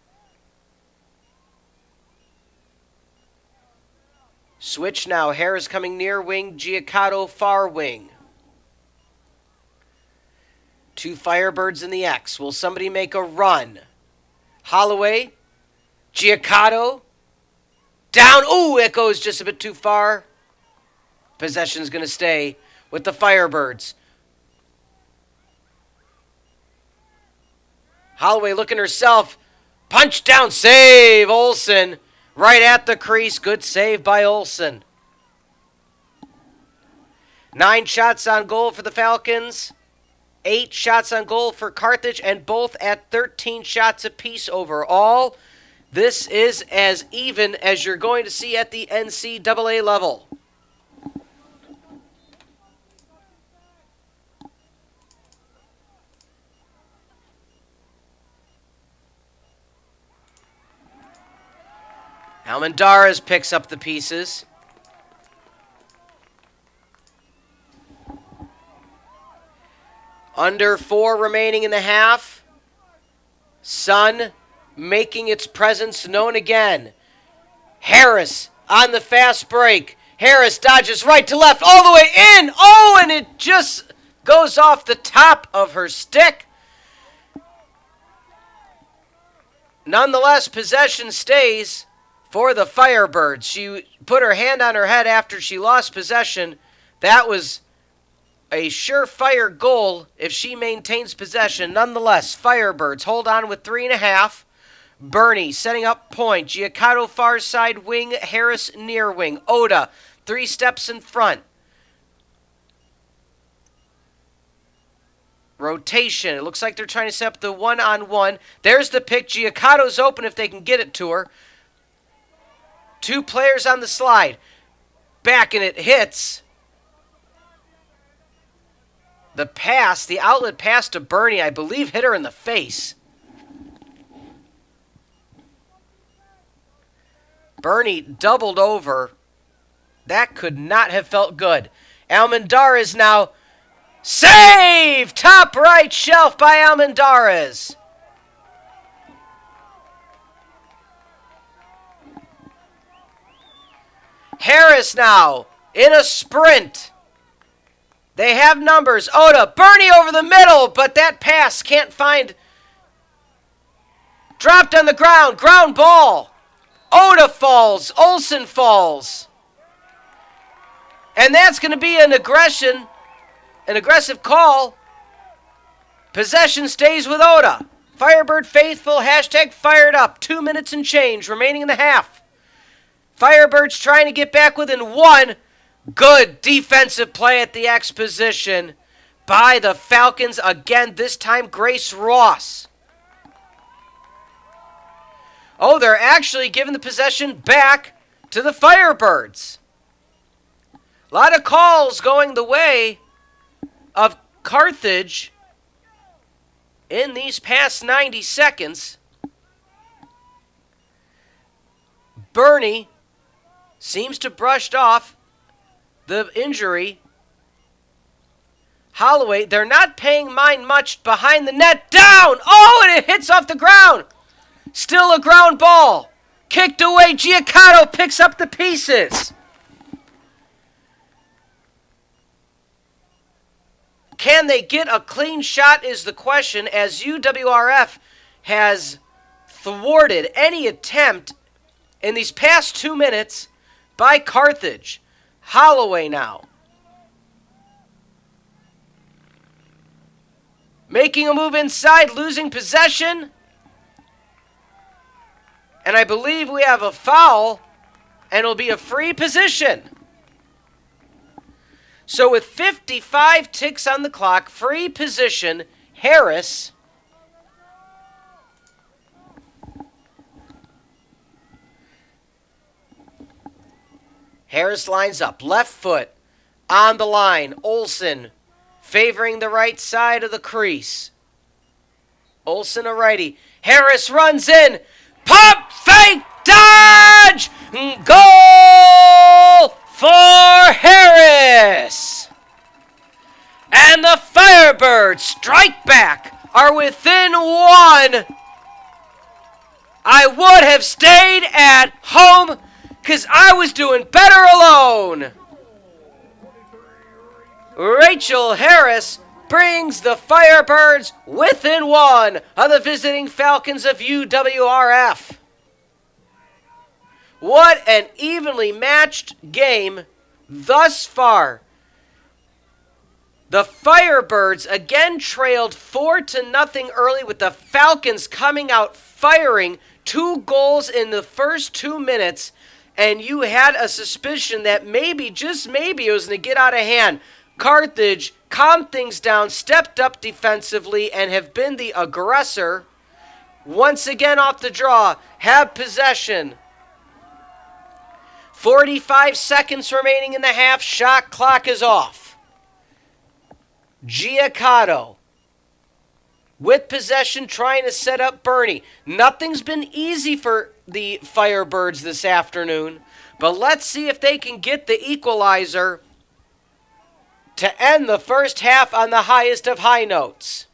Switch now. Harris coming near wing. Giacato far wing. 2 Firebirds in the X. Will somebody make a run? Holloway. Giacato. Down. Ooh, it goes just a bit too far. Possession's going to stay with the Firebirds. Holloway looking herself. Punch down. Save. Olsen. Right at the crease. Good save by Olsen. 9 shots on goal for the Falcons. 8 shots on goal for Carthage, and both at 13 shots apiece overall. This is as even as you're going to see at the NCAA level. Almendarez picks up the pieces. Under 4 remaining in the half. Sun making its presence known again. Harris on the fast break. Harris dodges right to left all the way in. Oh, and it just goes off the top of her stick. Nonetheless, possession stays for the Firebirds. She put her hand on her head after she lost possession. That was a surefire goal if she maintains possession. Nonetheless, Firebirds hold on with 3.5. Bernie setting up point. Giacato far side wing. Harris near wing. Oda 3 steps in front. Rotation. It looks like they're trying to set up the 1-on-1. There's the pick. Giacato's open if they can get it to her. 2 players on the slide. Back and it hits. The pass, the outlet pass to Bernie, I believe hit her in the face. Bernie doubled over. That could not have felt good. Almendarez now. Save! Top right shelf by Almendarez. Harris now in a sprint. They have numbers. Oda, Bernie over the middle, but that pass can't find. Dropped on the ground. Ground ball. Oda falls. Olsen falls. And that's going to be an aggressive call. Possession stays with Oda. Firebird faithful, hashtag fired up. 2 minutes and change remaining in the half. Firebirds trying to get back within 1. Good defensive play at the X position by the Falcons. Again, this time Grace Ross. Oh, they're actually giving the possession back to the Firebirds. A lot of calls going the way of Carthage in these past 90 seconds. Bernie seems to brushed off the injury. Holloway, they're not paying mind much behind the net. Down! Oh, and it hits off the ground. Still a ground ball. Kicked away. Giacato picks up the pieces. Can they get a clean shot is the question, as UWRF has thwarted any attempt in these past 2 minutes by Carthage. Holloway now. Making a move inside, losing possession. And I believe we have a foul, and it'll be a free position. So with 55 ticks on the clock, free position, Harris. Harris lines up, left foot on the line. Olsen favoring the right side of the crease. Olsen a righty. Harris runs in. Pump fake dodge! Goal for Harris! And the Firebirds strike back, are within one. I would have stayed at home because I was doing better alone. Rachel Harris brings the Firebirds within one of the visiting Falcons of UWRF. What an evenly matched game thus far. The Firebirds again trailed 4-0 early with the Falcons coming out firing 2 goals in the first 2 minutes, and you had a suspicion that maybe, just maybe, it was going to get out of hand. Carthage calmed things down, stepped up defensively, and have been the aggressor. Once again off the draw, have possession. 45 seconds remaining in the half, shot clock is off. Giacotto with possession trying to set up Bernie. Nothing's been easy for the Firebirds this afternoon, but let's see if they can get the equalizer to end the first half on the highest of high notes.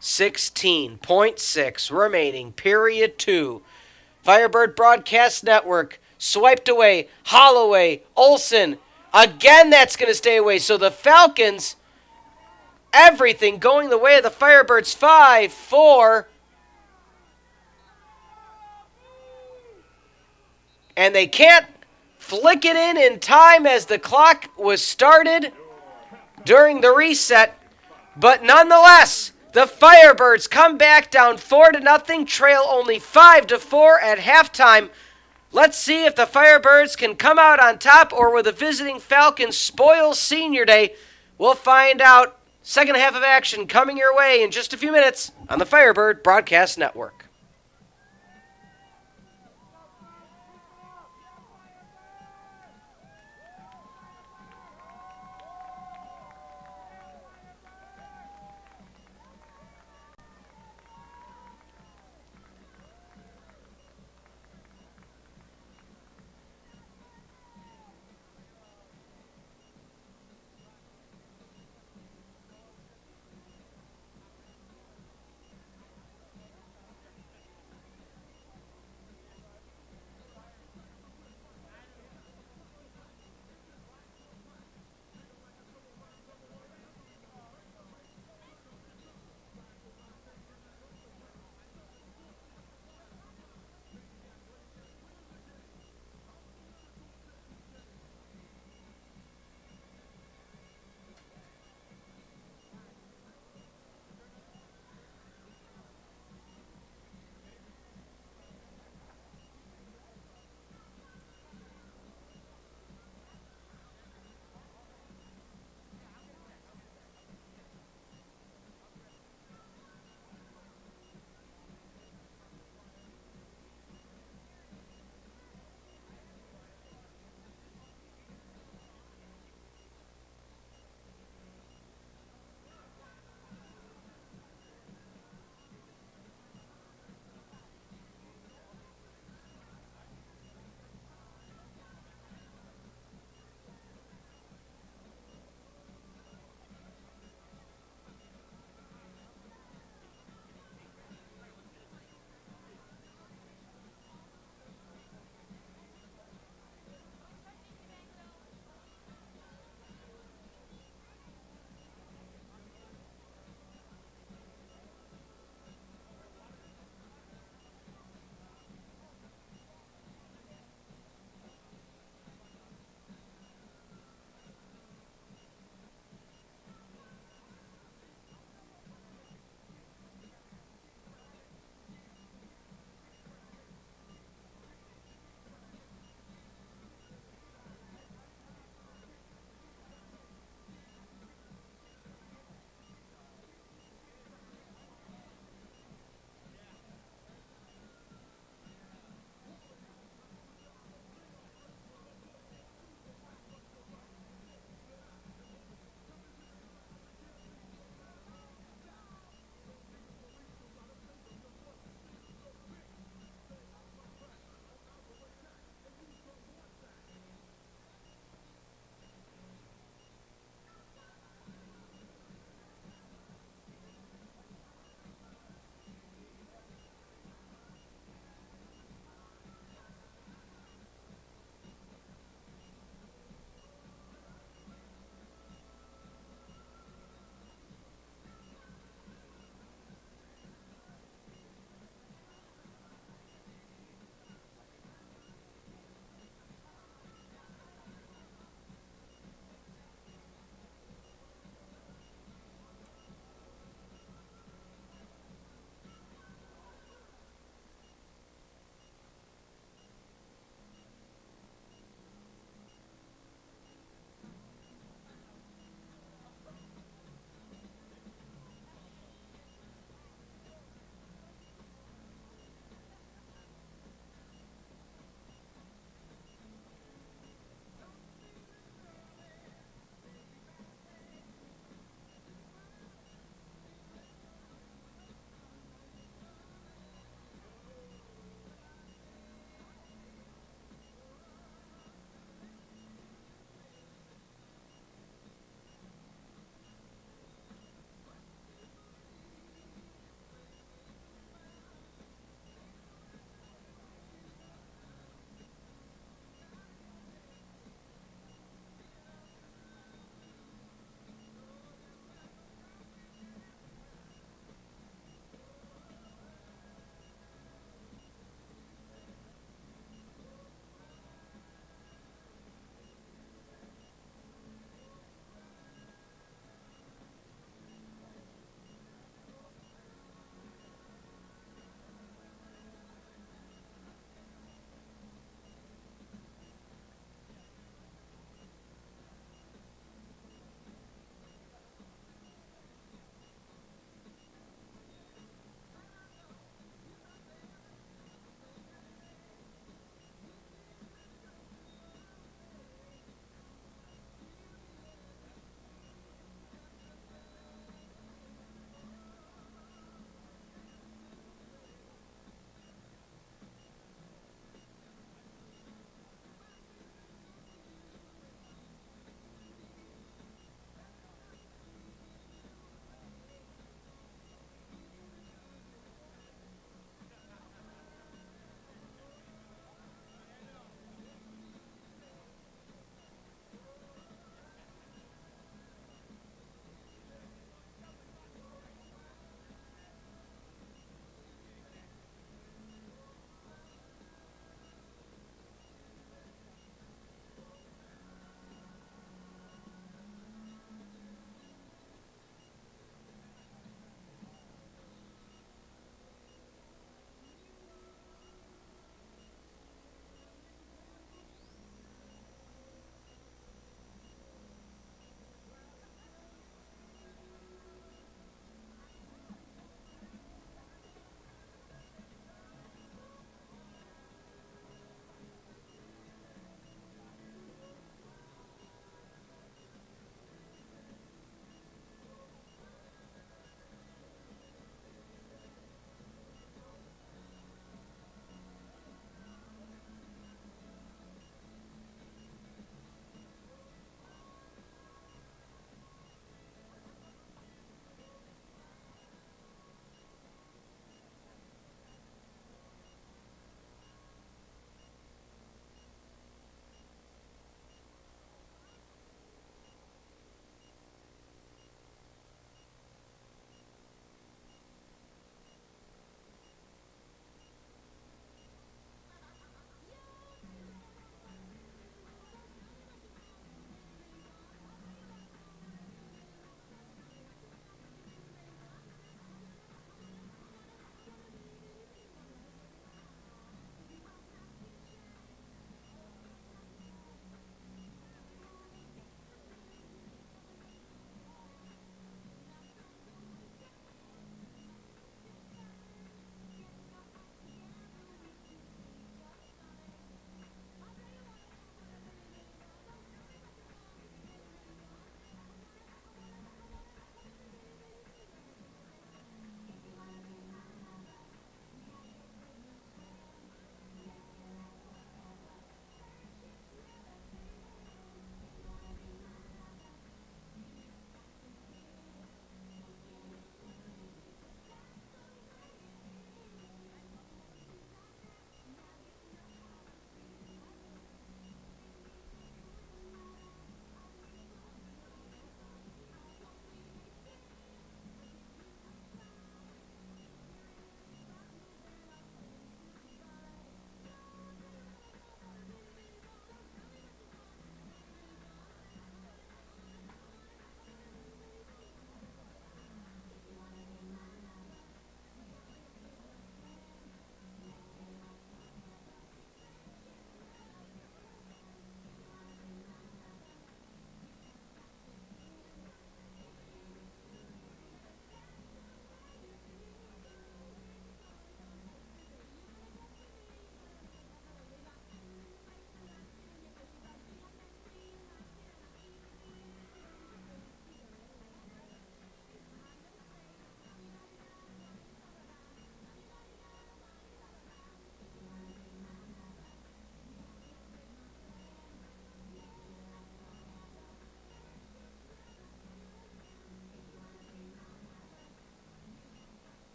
.6 remaining, period 2. Firebird Broadcast Network swiped away. Holloway, Olsen. Again, that's going to stay away. So the Falcons, everything going the way of the Firebirds. 5-4. And they can't flick it in time as the clock was started during the reset. But nonetheless, the Firebirds come back down 4-0, trail only 5-4 at halftime. Let's see if the Firebirds can come out on top or will the visiting Falcons spoil Senior Day. We'll find out. Second half of action coming your way in just a few minutes on the Firebird Broadcast Network.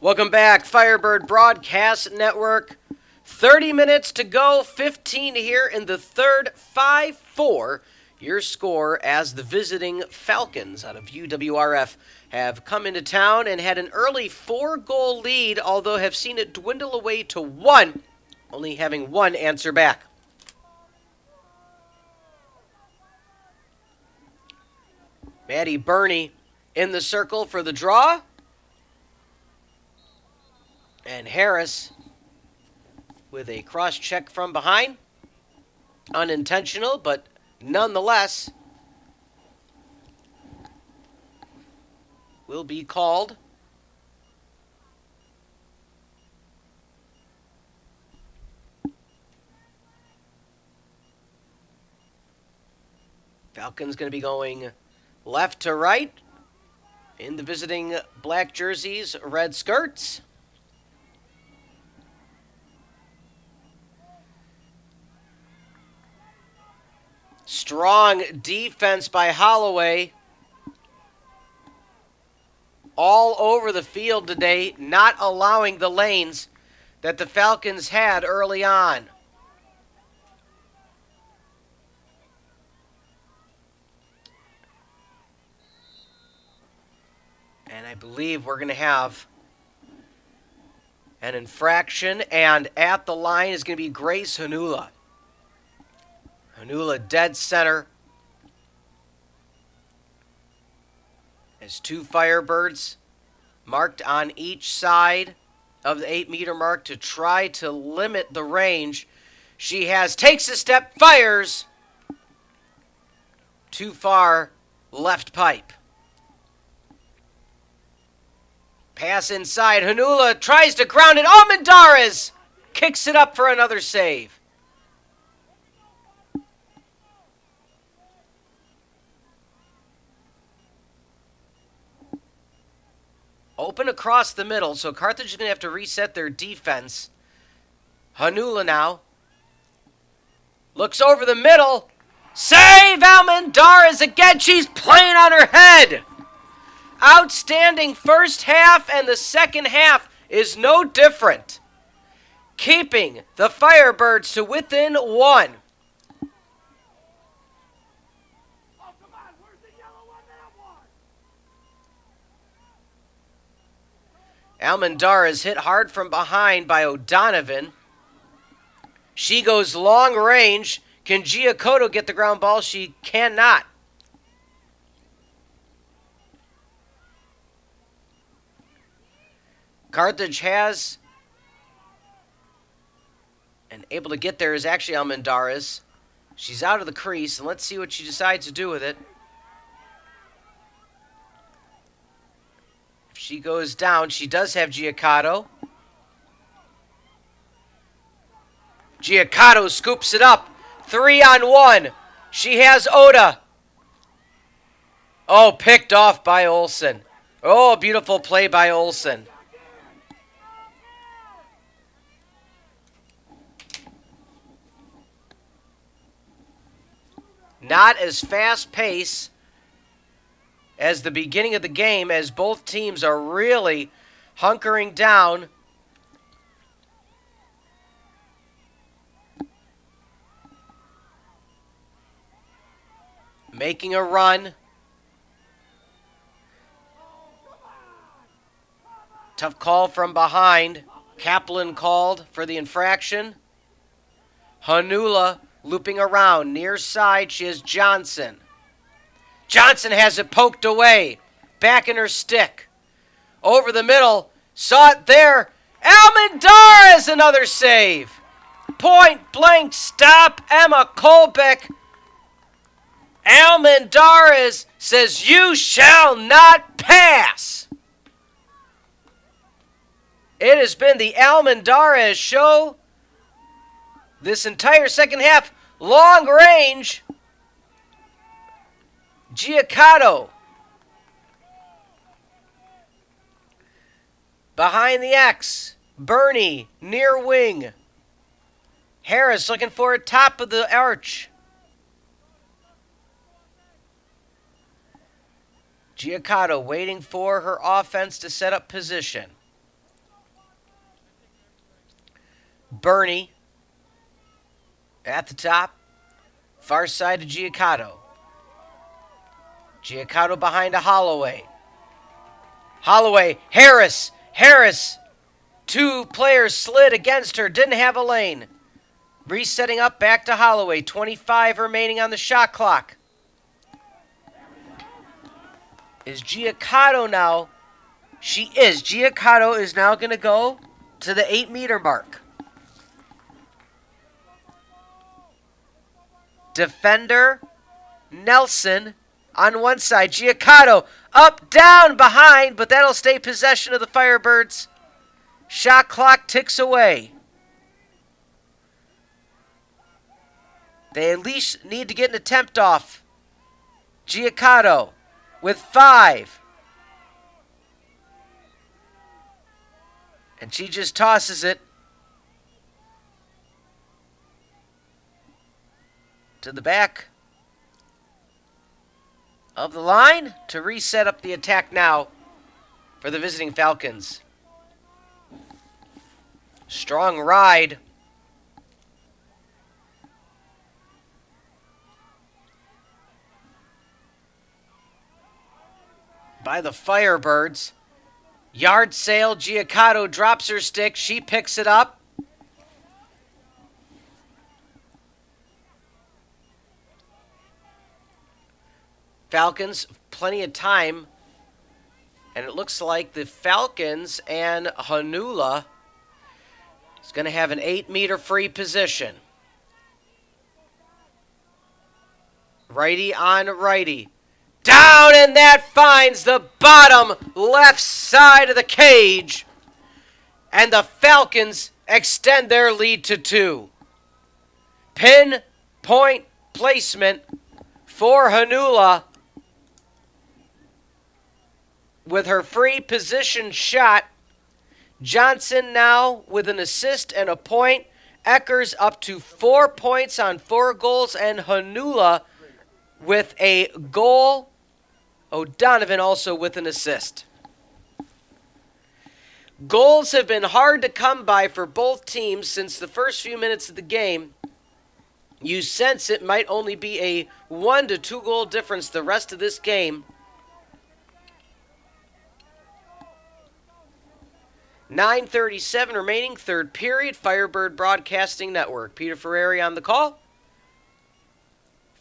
Welcome back, Firebird Broadcast Network. 30 minutes to go, 15 here in the third, 5-4. Your score as the visiting Falcons out of UWRF have come into town and had an early 4-goal lead, although have seen it dwindle away to 1, only having 1 answer back. Maddie Burney in the circle for the draw. And Harris with a cross check from behind. Unintentional, but nonetheless will be called. Falcons going to be going left to right in the visiting black jerseys, red skirts. Strong defense by Holloway. All over the field today, not allowing the lanes that the Falcons had early on. And I believe we're going to have an infraction, and at the line is going to be Grace Hanula. Hanula dead center. As 2 Firebirds marked on each side of the 8-meter mark to try to limit the range. She takes a step, fires. Too far, left pipe. Pass inside. Hanula tries to ground it. Almendarez kicks it up for another save. Open across the middle, so Carthage is going to have to reset their defense. Hanula now. Looks over the middle. Save! Almendarez again. She's playing on her head. Outstanding first half, and the second half is no different. Keeping the Firebirds to within 1. Almendarez hit hard from behind by O'Donovan. She goes long range. Can Giacoto get the ground ball? She cannot. Carthage has, and able to get there is actually Almendarez. She's out of the crease, and let's see what she decides to do with it. If she goes down, she does have Giacoto. Giacoto scoops it up. 3-on-1. She has Oda. Oh, picked off by Olsen. Oh, beautiful play by Olsen. Not as fast pace as the beginning of the game, as both teams are really hunkering down. Making a run. Tough call from behind. Kaplan called for the infraction. Hanula looping around. Near side, she has Johnson. Johnson has it poked away. Back in her stick. Over the middle. Saw it there. Almendarez, another save. Point blank stop. Emma Kolbeck. Almendarez says, "You shall not pass." It has been the Almendarez show this entire second half. Long range. Giacoto. Behind the X. Burney, near wing. Harris looking for a top of the arch. Giacoto waiting for her offense to set up position. Bernie at the top. Far side to Giacotto. Giacotto behind to Holloway. Holloway, Harris. Harris. Two players slid against her. Didn't have a lane. Resetting up back to Holloway. 25 remaining on the shot clock. Is Giacotto now? She is. Giacotto is now going to go to the 8-meter mark. Defender Nelson on one side. Giacotto up, down, behind, but that'll stay possession of the Firebirds. Shot clock ticks away. They at least need to get an attempt off. Giacotto with 5. And she just tosses it to the back of the line to reset up the attack now for the visiting Falcons. Strong ride. By the Firebirds. Yard sale. Giacotto drops her stick. She picks it up. Falcons, plenty of time. And it looks like the Falcons and Hanula is going to have an 8-meter free position. Righty on righty. Down, and that finds the bottom left side of the cage. And the Falcons extend their lead to 2. Pinpoint placement for Hanula with her free position shot. Johnson now with an assist and a point. Eckers up to 4 points on 4 goals, and Hanula with a goal. O'Donovan also with an assist. Goals have been hard to come by for both teams since the first few minutes of the game. You sense it might only be a 1 to 2 goal difference the rest of this game. 9:37 remaining, third period. Firebird Broadcasting Network. Peter Ferrari on the call.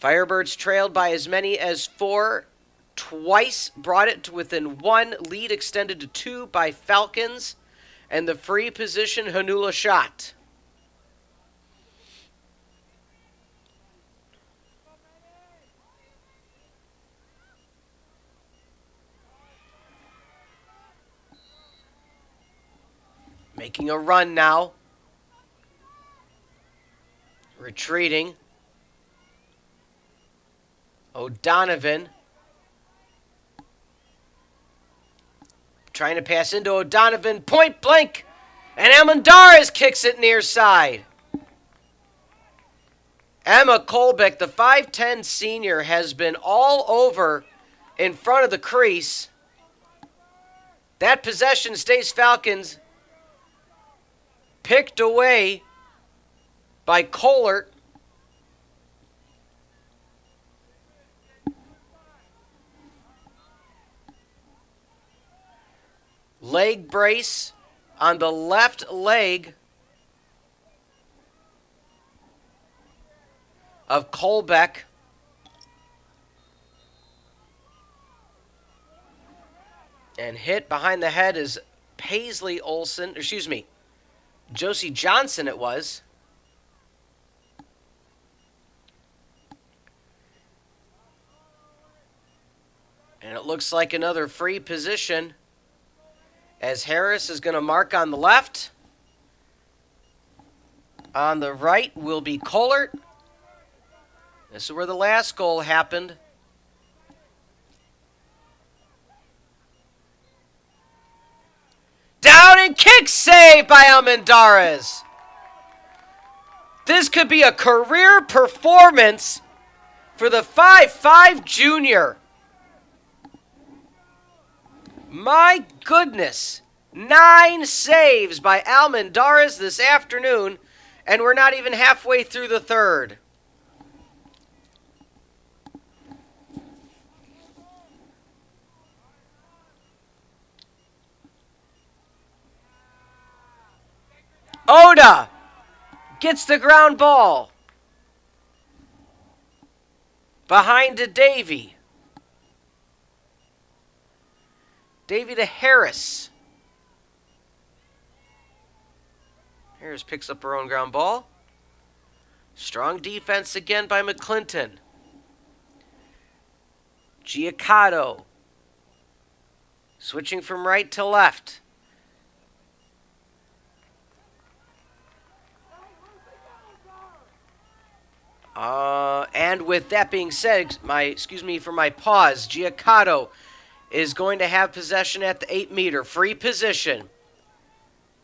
Firebirds trailed by as many as 4. Twice brought it to within 1. Lead extended to 2 by Falcons. And the free position Hanula shot. Making a run now. Retreating. O'Donovan. Trying to pass into O'Donovan. Point blank. And Almendarez kicks it near side. Emma Kolbeck, the 5'10 senior, has been all over in front of the crease. That possession stays Falcons. Picked away by Kohlert. Leg brace on the left leg of Kolbeck. And hit behind the head is Paisley Olsen, Josie Johnson it was. And it looks like another free position as Harris is going to mark on the left. On the right will be Kohlert. This is where the last goal happened. Down and kick save by Almendarez. This could be a career performance for the 5'5 junior. My goodness. 9 saves by Almendarez this afternoon And we're not even halfway through the third. Oda gets the ground ball. Behind to Davy. Davy to Harris. Harris picks up her own ground ball. Strong defense again by McClinton. Giaccato. Switching from right to left. And with that being said, excuse me for my pause, Giaccato is going to have possession at the 8-meter. Free position.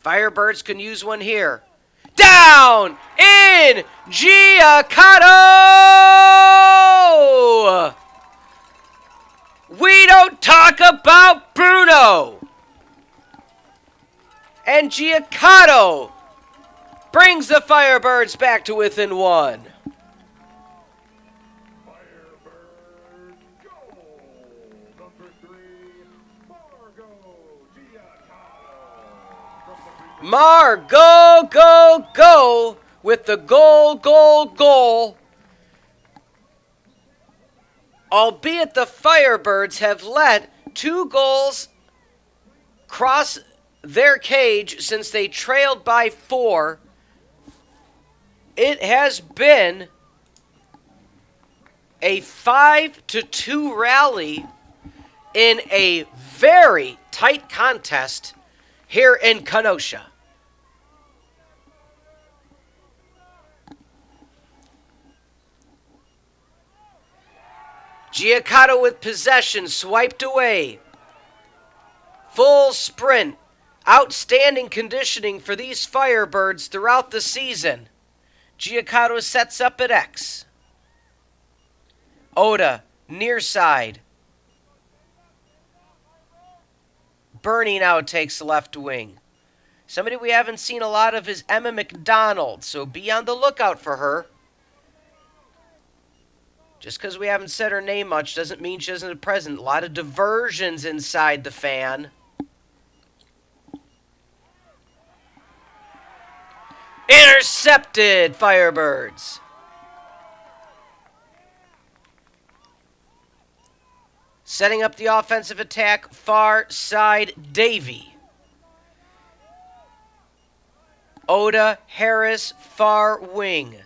Firebirds can use one here. Down! In! Giaccato! We don't talk about Bruno! And Giaccato brings the Firebirds back to within one. Go, go, go with the goal, goal, goal. Albeit the Firebirds have let 2 goals cross their cage since they trailed by 4. It has been a 5-2 rally in a very tight contest here in Kenosha. Giaccato with possession, swiped away. Full sprint. Outstanding conditioning for these Firebirds throughout the season. Giaccato sets up at X. Oda, near side. Bernie now takes the left wing. Somebody we haven't seen a lot of is Emma McDonald, so be on the lookout for her. Just because we haven't said her name much doesn't mean she isn't present. A lot of diversions inside the fan. Intercepted, Firebirds. Setting up the offensive attack, far side, Davy. Oda, Harris, far wing.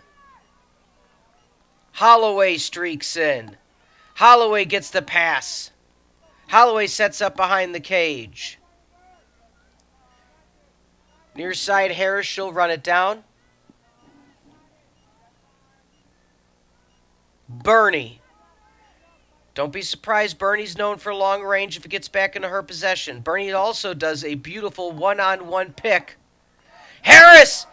Holloway streaks in. Holloway gets the pass. Holloway sets up behind the cage. Near side Harris, she'll run it down. Bernie. Don't be surprised, Bernie's known for long range if it gets back into her possession. Bernie also does a beautiful one-on-one pick. Harris!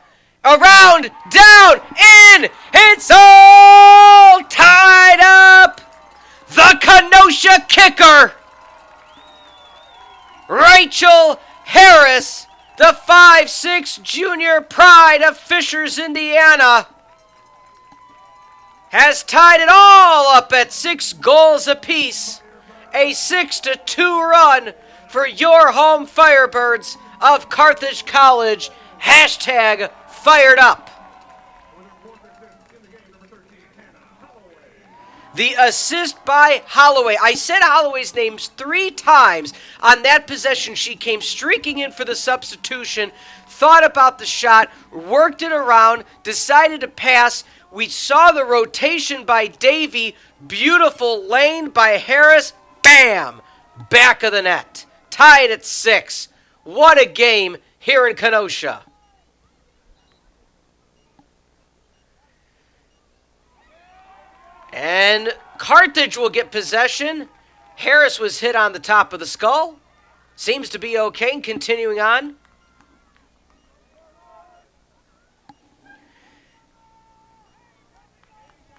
Around, down, in, it's all tied up. The Kenosha kicker, Rachel Harris, the 5'6" junior pride of Fishers, Indiana, has tied it all up at 6 goals apiece. A 6-2 run for your home Firebirds of Carthage College. Hashtag fired up. The assist by Holloway. I said Holloway's name 3 times on that possession. She came streaking in for the substitution, thought about the shot, worked it around, decided to pass. We saw the rotation by Davy. Beautiful lane by Harris. Bam! Back of the net. Tied at 6. What a game here in Kenosha. And Carthage will get possession. Harris was hit on the top of the skull. Seems to be okay. Continuing on.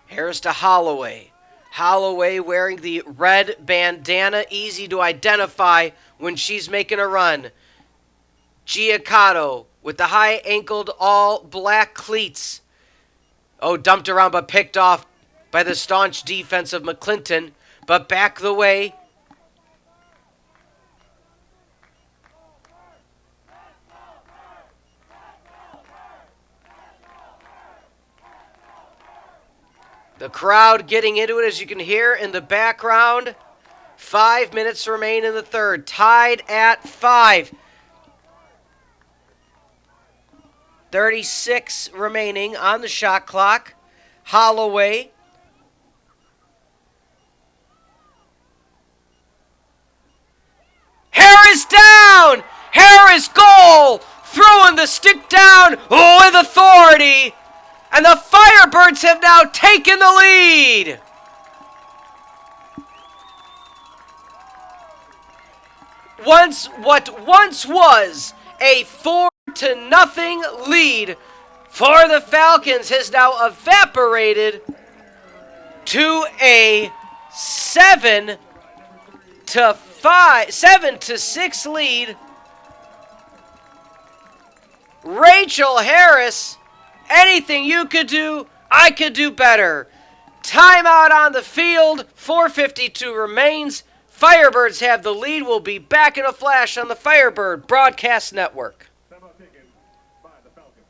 Harris to Holloway. Holloway wearing the red bandana. Easy to identify when she's making a run. Giaccato with the high-ankled all-black cleats. Oh, dumped around but picked off by the staunch defense of McClinton, but back the way. The crowd getting into it, as you can hear in the background. 5 minutes remain in the third, tied at 5. 36 remaining on the shot clock. Holloway. Harris down! Harris goal! Throwing the stick down with authority. And the Firebirds have now taken the lead. What once was a 4-0 lead for the Falcons has now evaporated to a 7-6 lead. Rachel Harris, anything you could do, I could do better. Timeout on the field, 4:52 remains. Firebirds have the lead. We'll be back in a flash on the Firebird Broadcast Network. Timeout taken by the Falcons.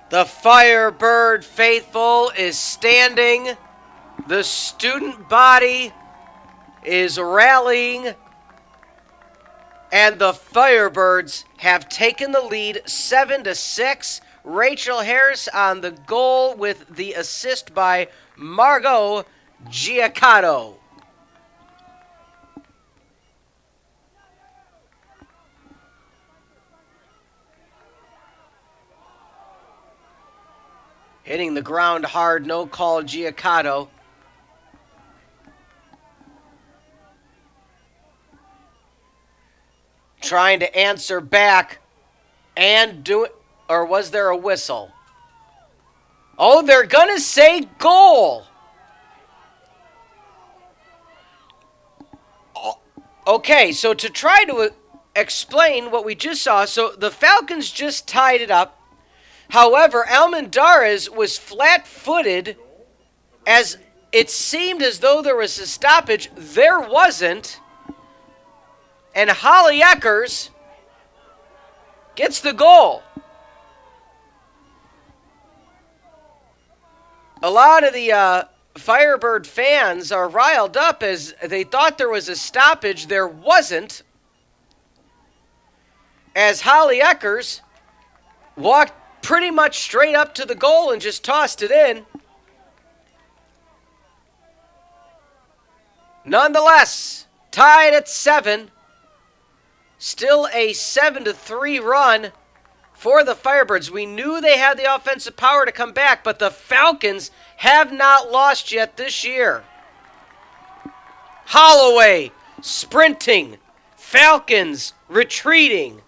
The Firebird faithful is standing. The student body is rallying. And the Firebirds have taken the lead 7-6. Rachel Harris on the goal with the assist by Margot Giaccato. Hitting the ground hard, no call, Giaccato. Trying to answer back and do it, or was there a whistle? Oh, they're going to say goal. Okay, so to try to explain what we just saw, so the Falcons just tied it up. However, Almendarez was flat-footed as it seemed as though there was a stoppage. There wasn't. And Holly Eckers gets the goal. A lot of the Firebird fans are riled up as they thought there was a stoppage. There wasn't. As Holly Eckers walked pretty much straight up to the goal and just tossed it in. Nonetheless, tied at 7. Still a 7-3 run for the Firebirds. We knew they had the offensive power to come back, but the Falcons have not lost yet this year. Holloway sprinting. Falcons retreating.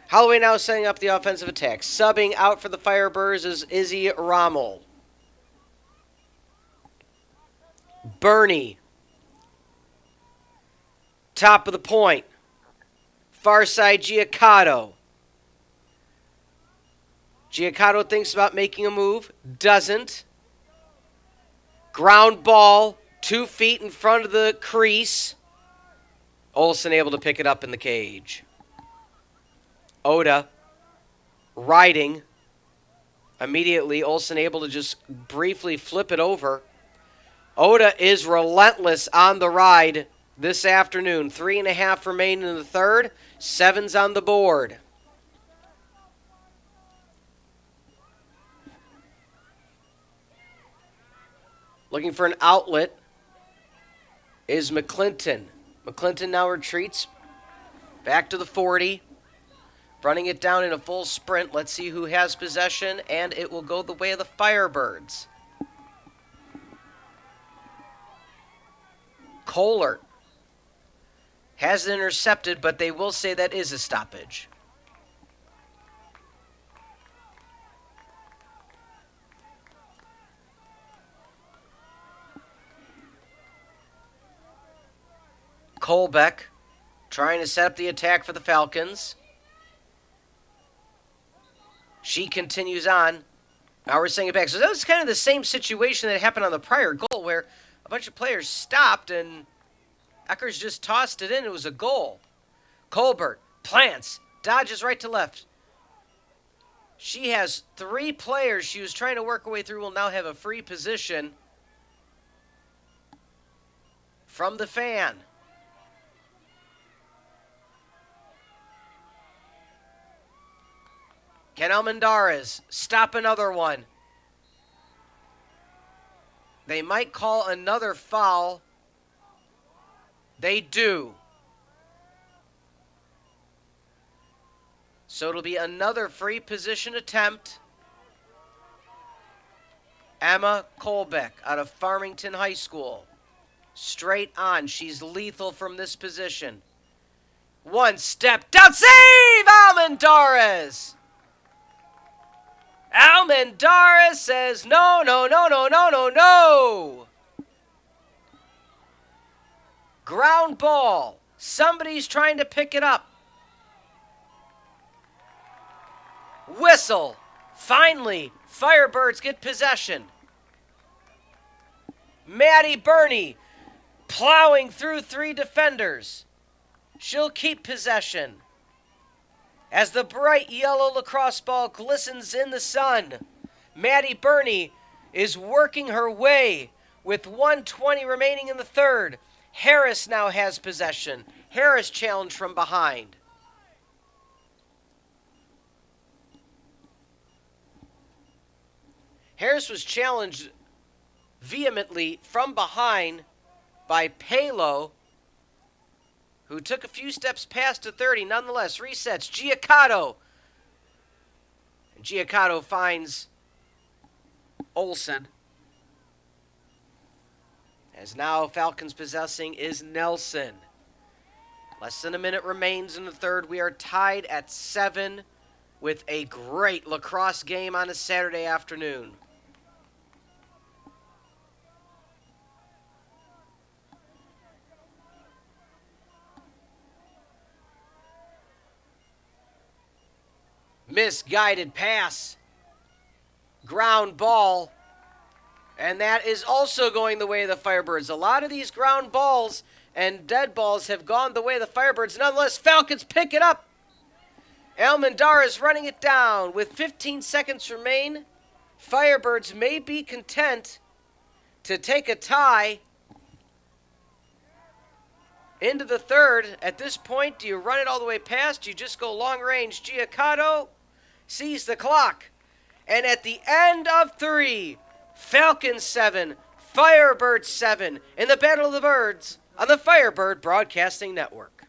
Holloway now setting up the offensive attack. Subbing out for the Firebirds is Izzy Rommel. Bernie. Top of the point. Far side, Giacotto. Giacotto thinks about making a move. Doesn't. Ground ball. 2 feet in front of the crease. Olsen able to pick it up in the cage. Oda riding. Immediately, Olsen able to just briefly flip it over. Oda is relentless on the ride this afternoon. 3.5 remain in the third. 7's on the board. Looking for an outlet is McClinton. McClinton now retreats back to the 40. Running it down in a full sprint. Let's see who has possession, and it will go the way of the Firebirds. Kohler has it intercepted, but they will say that is a stoppage. Colbeck trying to set up the attack for the Falcons. She continues on. Now we're sending it back. So that was kind of the same situation that happened on the prior goal where a bunch of players stopped and Eckers just tossed it in. It was a goal. Colbert plants, dodges right to left. She has 3 players she was trying to work her way through, will now have a free position from the fan. Can Almendarez stop another one? They might call another foul. They do. So it'll be another free position attempt. Emma Colbeck out of Farmington High School. Straight on. She's lethal from this position. 1 step down. Save! Almendarez! Almendarez says no, no, no, no, no, no, no. Ground ball. Somebody's trying to pick it up. Whistle. Finally, Firebirds get possession. Maddie Burney plowing through 3 defenders. She'll keep possession. As the bright yellow lacrosse ball glistens in the sun, Maddie Burney is working her way with 1:20 remaining in the third. Harris now has possession. Harris challenged from behind. Harris was challenged vehemently from behind by Palo, who took a few steps past to 30. Nonetheless, resets. Giacotto. And Giacotto finds Olsen. As now Falcons possessing is Nelson. Less than a minute remains in the third. We are tied at 7 with a great lacrosse game on a Saturday afternoon. Misguided pass. Ground ball. And that is also going the way of the Firebirds. A lot of these ground balls and dead balls have gone the way of the Firebirds. Nonetheless, Falcons pick it up. Almendarez running it down. With 15 seconds remain, Firebirds may be content to take a tie into the third. At this point, do you run it all the way past? Do you just go long range? Giacotto sees the clock. And at the end of 3, Falcons 7, Firebirds 7 in the Battle of the Birds on the Firebird Broadcasting Network.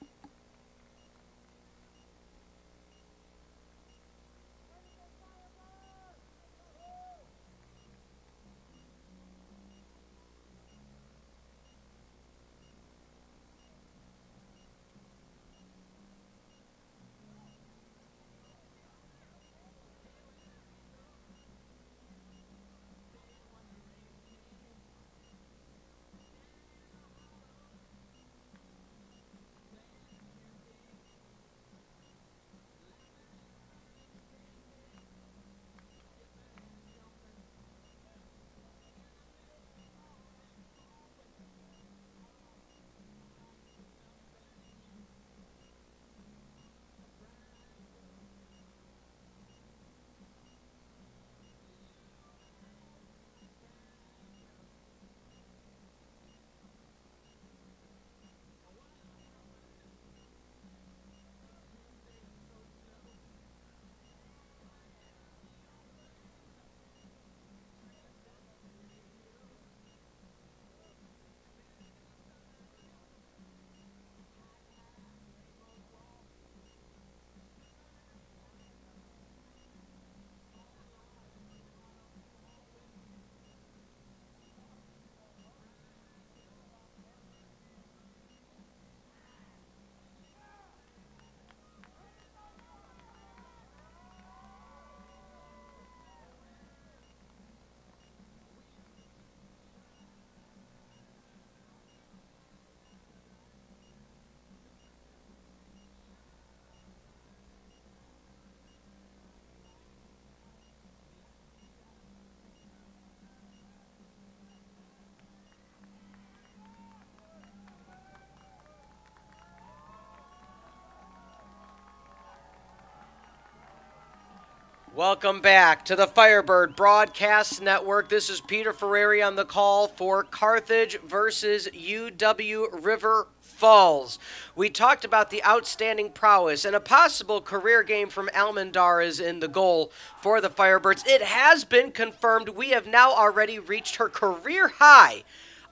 Welcome back to the Firebird Broadcast Network. This is Peter Ferreri on the call for Carthage versus UW River Falls. We talked about the outstanding prowess and a possible career game from Almandar is in the goal for the Firebirds. It has been confirmed we have now already reached her career high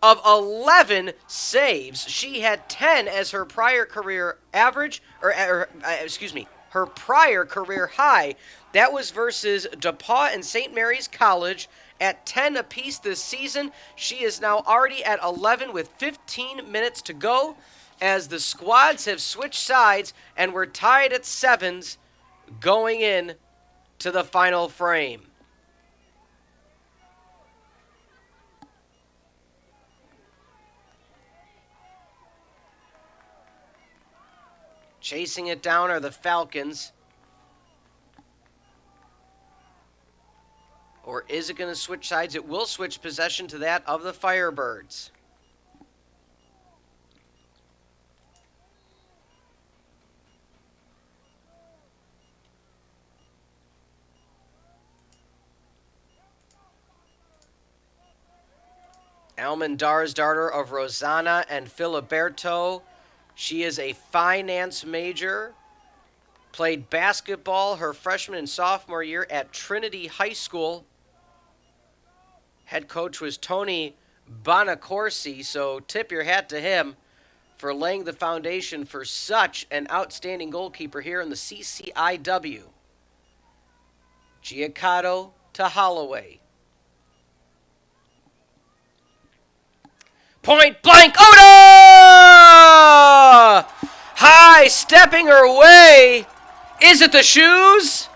of 11 saves. She had 10 as her prior career average, her prior career high. That was versus DePauw and St. Mary's College at 10 apiece this season. She is now already at 11 with 15 minutes to go as the squads have switched sides and we're tied at sevens going in to the final frame. Chasing it down are the Falcons. Or is it going to switch sides? It will switch possession to that of the Firebirds. Almandar's daughter of Rosanna and Filiberto. She is a finance major. Played basketball her freshman and sophomore year at Trinity High School. Head coach was Tony Bonacorsi, so tip your hat to him for laying the foundation for such an outstanding goalkeeper here in the CCIW. Giacato to Holloway. Point blank, Oda! High stepping her way. Is it the shoes?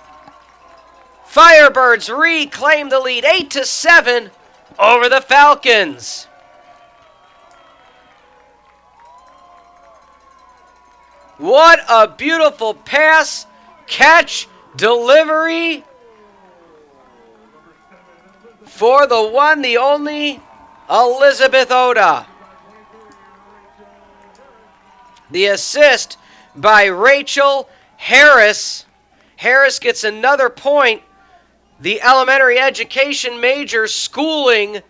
Firebirds reclaim the lead 8-7 over the Falcons. What a beautiful pass, catch, delivery for the one, the only Elizabeth Oda. The assist by Rachel Harris. Harris gets another point. The elementary education major schooling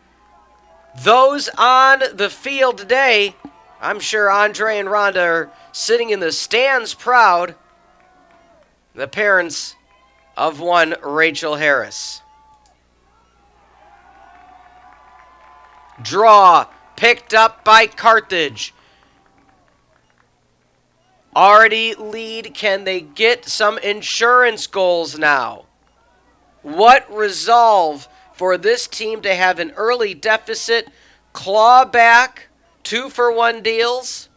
those on the field today. I'm sure Andre and Rhonda are sitting in the stands proud. The parents of one Rachel Harris. Draw picked up by Carthage. Already lead. Can they get some insurance goals now? What resolve for this team to have an early deficit, claw back, 2-for-1 deals?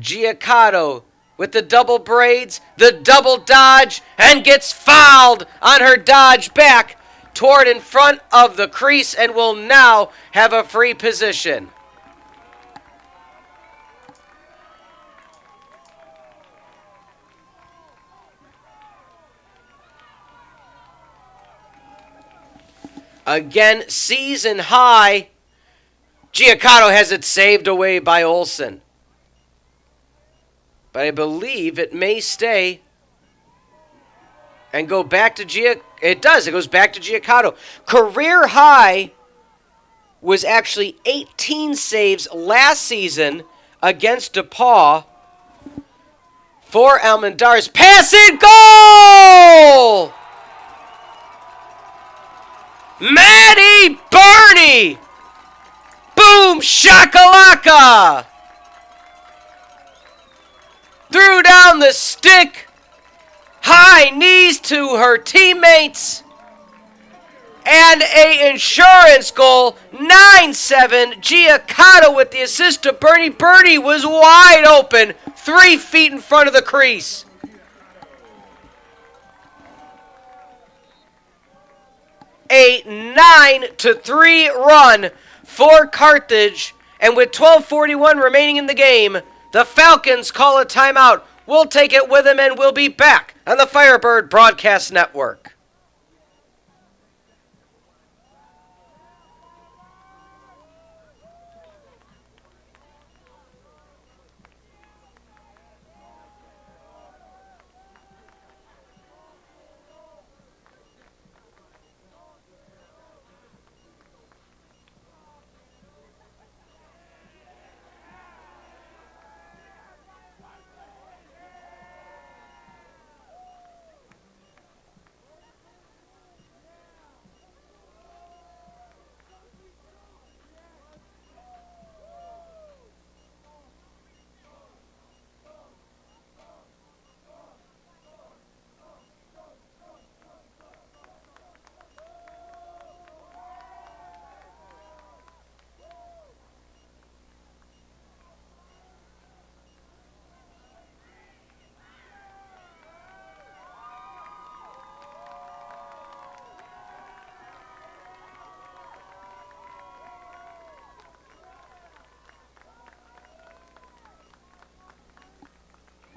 Giacato with the double braids, the double dodge, and gets fouled on her dodge back toward in front of the crease and will now have a free position. Again, season high. Giacato has it saved away by Olsen. But I believe it may stay and go back to It does. It goes back to Giacato. Career high was actually 18 saves last season against DePauw for Almandar's pass and goal! Maddie Barney! Boom shakalaka! Threw down the stick. High knees to her teammates. And a insurance goal. 9-7. Giacato with the assist to Bernie. Bernie was wide open. 3 feet in front of the crease. A 9-3 run for Carthage. And with 12:41 remaining in the game, the Falcons call a timeout. We'll take it with them and we'll be back on the Firebird Broadcast Network.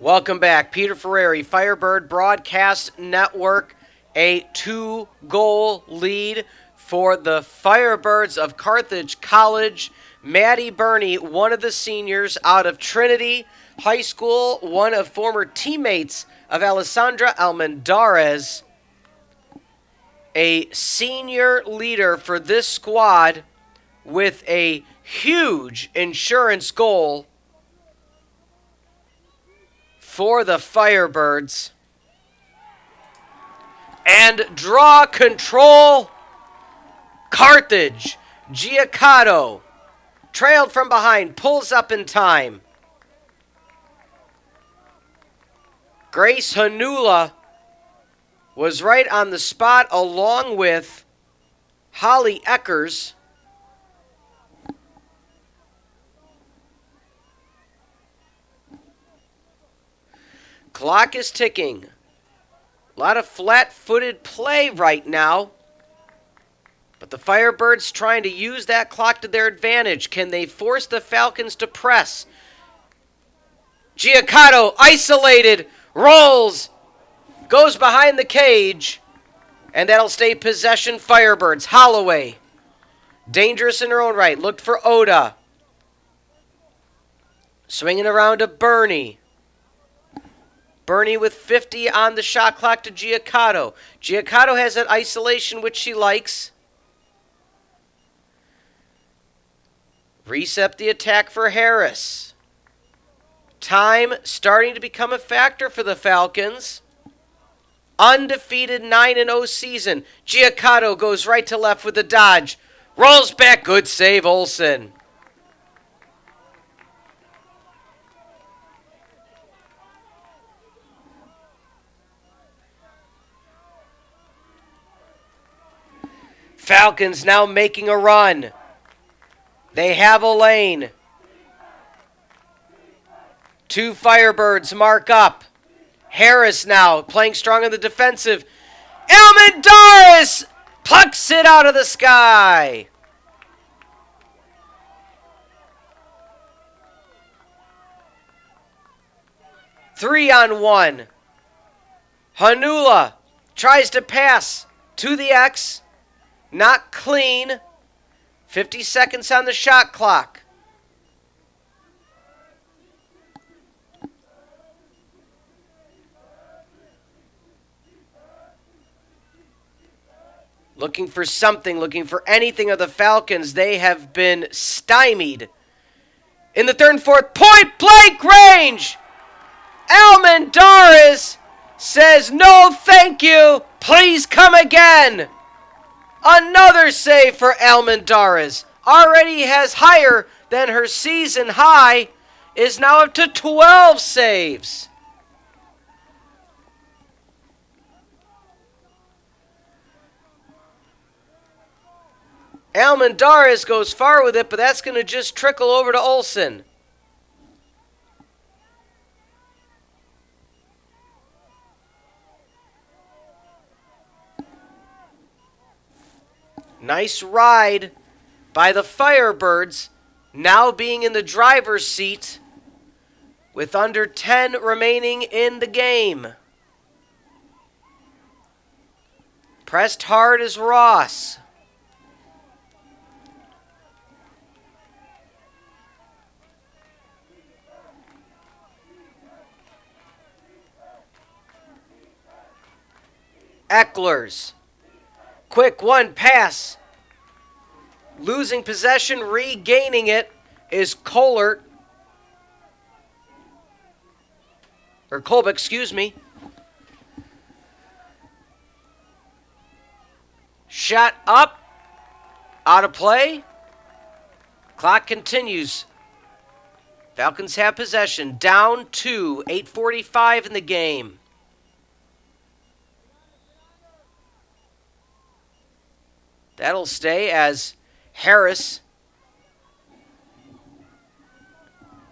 Welcome back. Peter Ferrari, Firebird Broadcast Network. A 2-goal lead for the Firebirds of Carthage College. Maddie Burney, one of the seniors out of Trinity High School, one of former teammates of Alessandra Almendarez. A senior leader for this squad with a huge insurance goal for the Firebirds. And draw control. Carthage. Giacato, trailed from behind, pulls up in time. Grace Hanula was right on the spot along with Holly Eckers. Clock is ticking. A lot of flat-footed play right now. But the Firebirds trying to use that clock to their advantage. Can they force the Falcons to press? Giacato, isolated, rolls, goes behind the cage, and that'll stay possession Firebirds. Holloway, dangerous in her own right, looked for Oda. Swinging around to Burney. Burney with 50 on the shot clock to Giacato. Giacato has that isolation which she likes. Reset the attack for Harris. Time starting to become a factor for the Falcons. Undefeated 9-0 season. Giacato goes right to left with the dodge. Rolls back. Good save, Olsen. Falcons now making a run. They have a lane. 2 Firebirds mark up. Harris now playing strong on the defensive. Almendarez plucks it out of the sky. Three on one. Hanula tries to pass to the X. Not clean. 50 seconds on the shot clock. Looking for something, looking for anything of the Falcons. They have been stymied. In the third and fourth, point blank range. Almendarez says, no thank you. Please come again. Another save for Almendarez. Already has higher than her season high. Is now up to 12 saves. Almendarez goes far with it, but that's going to just trickle over to Olsen. Nice ride by the Firebirds, now being in the driver's seat with under 10 remaining in the game. Pressed hard as Ross. Ecklers. Quick one pass. Losing possession, regaining it is Colbert. Or Colbeck, excuse me. Shot up. Out of play. Clock continues. Falcons have possession. Down 2. 8:45 in the game. That'll stay as Harris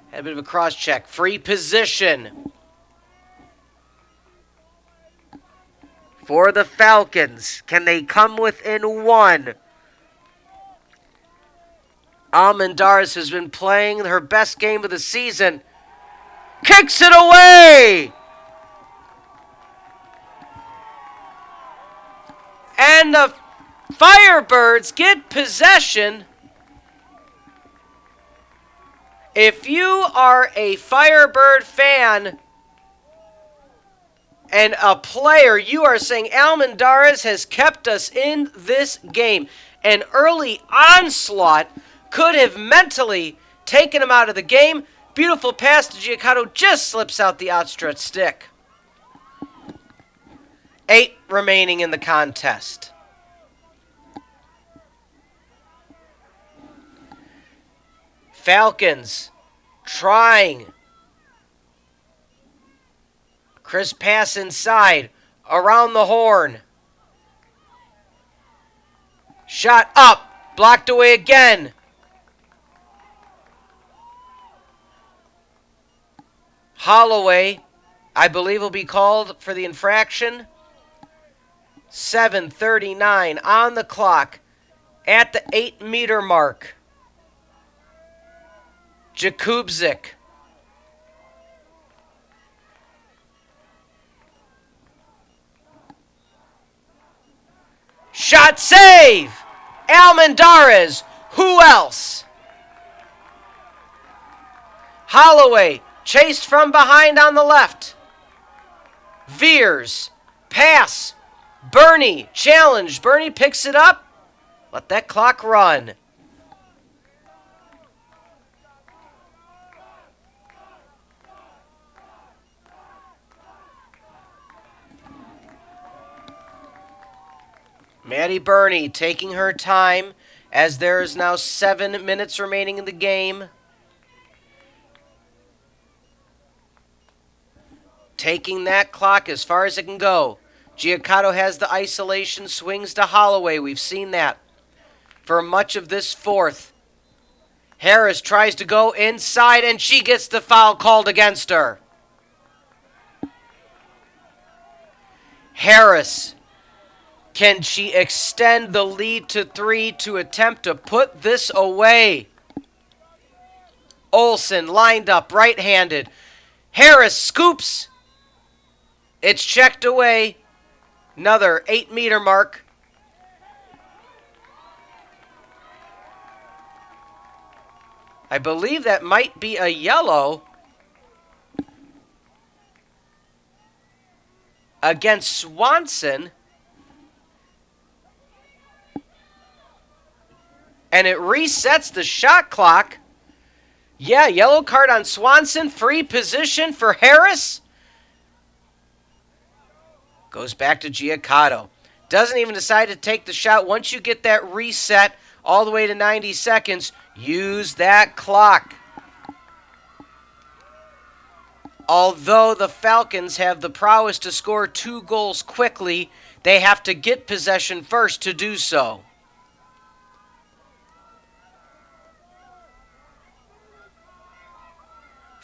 had a bit of a cross check. Free position for the Falcons. Can they come within one? Almendarez has been playing her best game of the season. kicks it away. And the Firebirds get possession. If you are a Firebird fan and a player, you are saying Almendarez has kept us in this game. An early onslaught could have mentally taken him out of the game. Beautiful pass to Giacotto, just slips out the outstretched stick. 8 remaining in the contest. Falcons trying. Crisp pass inside, around the horn. Shot up, blocked away again. Holloway, I believe, will be called for the infraction. 7:39 on the clock at the 8-meter mark. Jakubczyk. Shot save! Almendarez. Who else? Holloway chased from behind on the left. Veers. Pass. Bernie challenged. Bernie picks it up. Let that clock run. Maddie Bernie taking her time as there is now 7 minutes remaining in the game. Taking that clock as far as it can go. Giacotto has the isolation, swings to Holloway. We've seen that for much of this fourth. Harris tries to go inside, and she gets the foul called against her. Harris. Can she extend the lead to 3 to attempt to put this away? Olsen lined up, right-handed. Harris scoops. It's checked away. Another 8-meter mark. I believe that might be a yellow against Swanson. And it resets the shot clock. Yeah, yellow card on Swanson. Free position for Harris. Goes back to Giacotto. Doesn't even decide to take the shot. Once you get that reset all the way to 90 seconds, use that clock. Although the Falcons have the prowess to score 2 goals quickly, they have to get possession first to do so.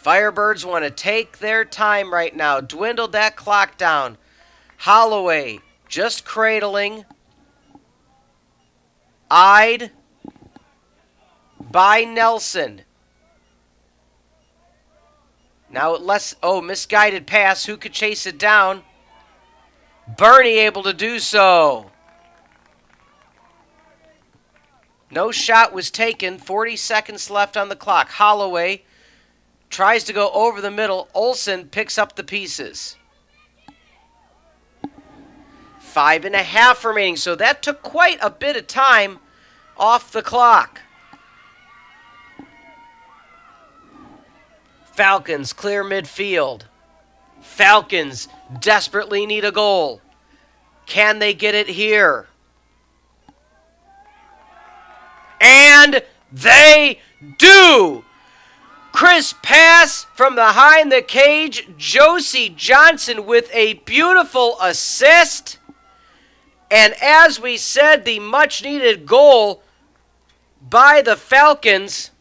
Firebirds want to take their time right now. Dwindled that clock down. Holloway just cradling. Eyed by Nelson. Now misguided pass. Who could chase it down? Bernie able to do so. No shot was taken. 40 seconds left on the clock. Holloway tries to go over the middle. Olsen picks up the pieces. 5.5 remaining. So that took quite a bit of time off the clock. Falcons clear midfield. Falcons desperately need a goal. Can they get it here? And they do! Crisp pass from behind the cage. Josie Johnson with a beautiful assist. And as we said, the much-needed goal by the Falcons.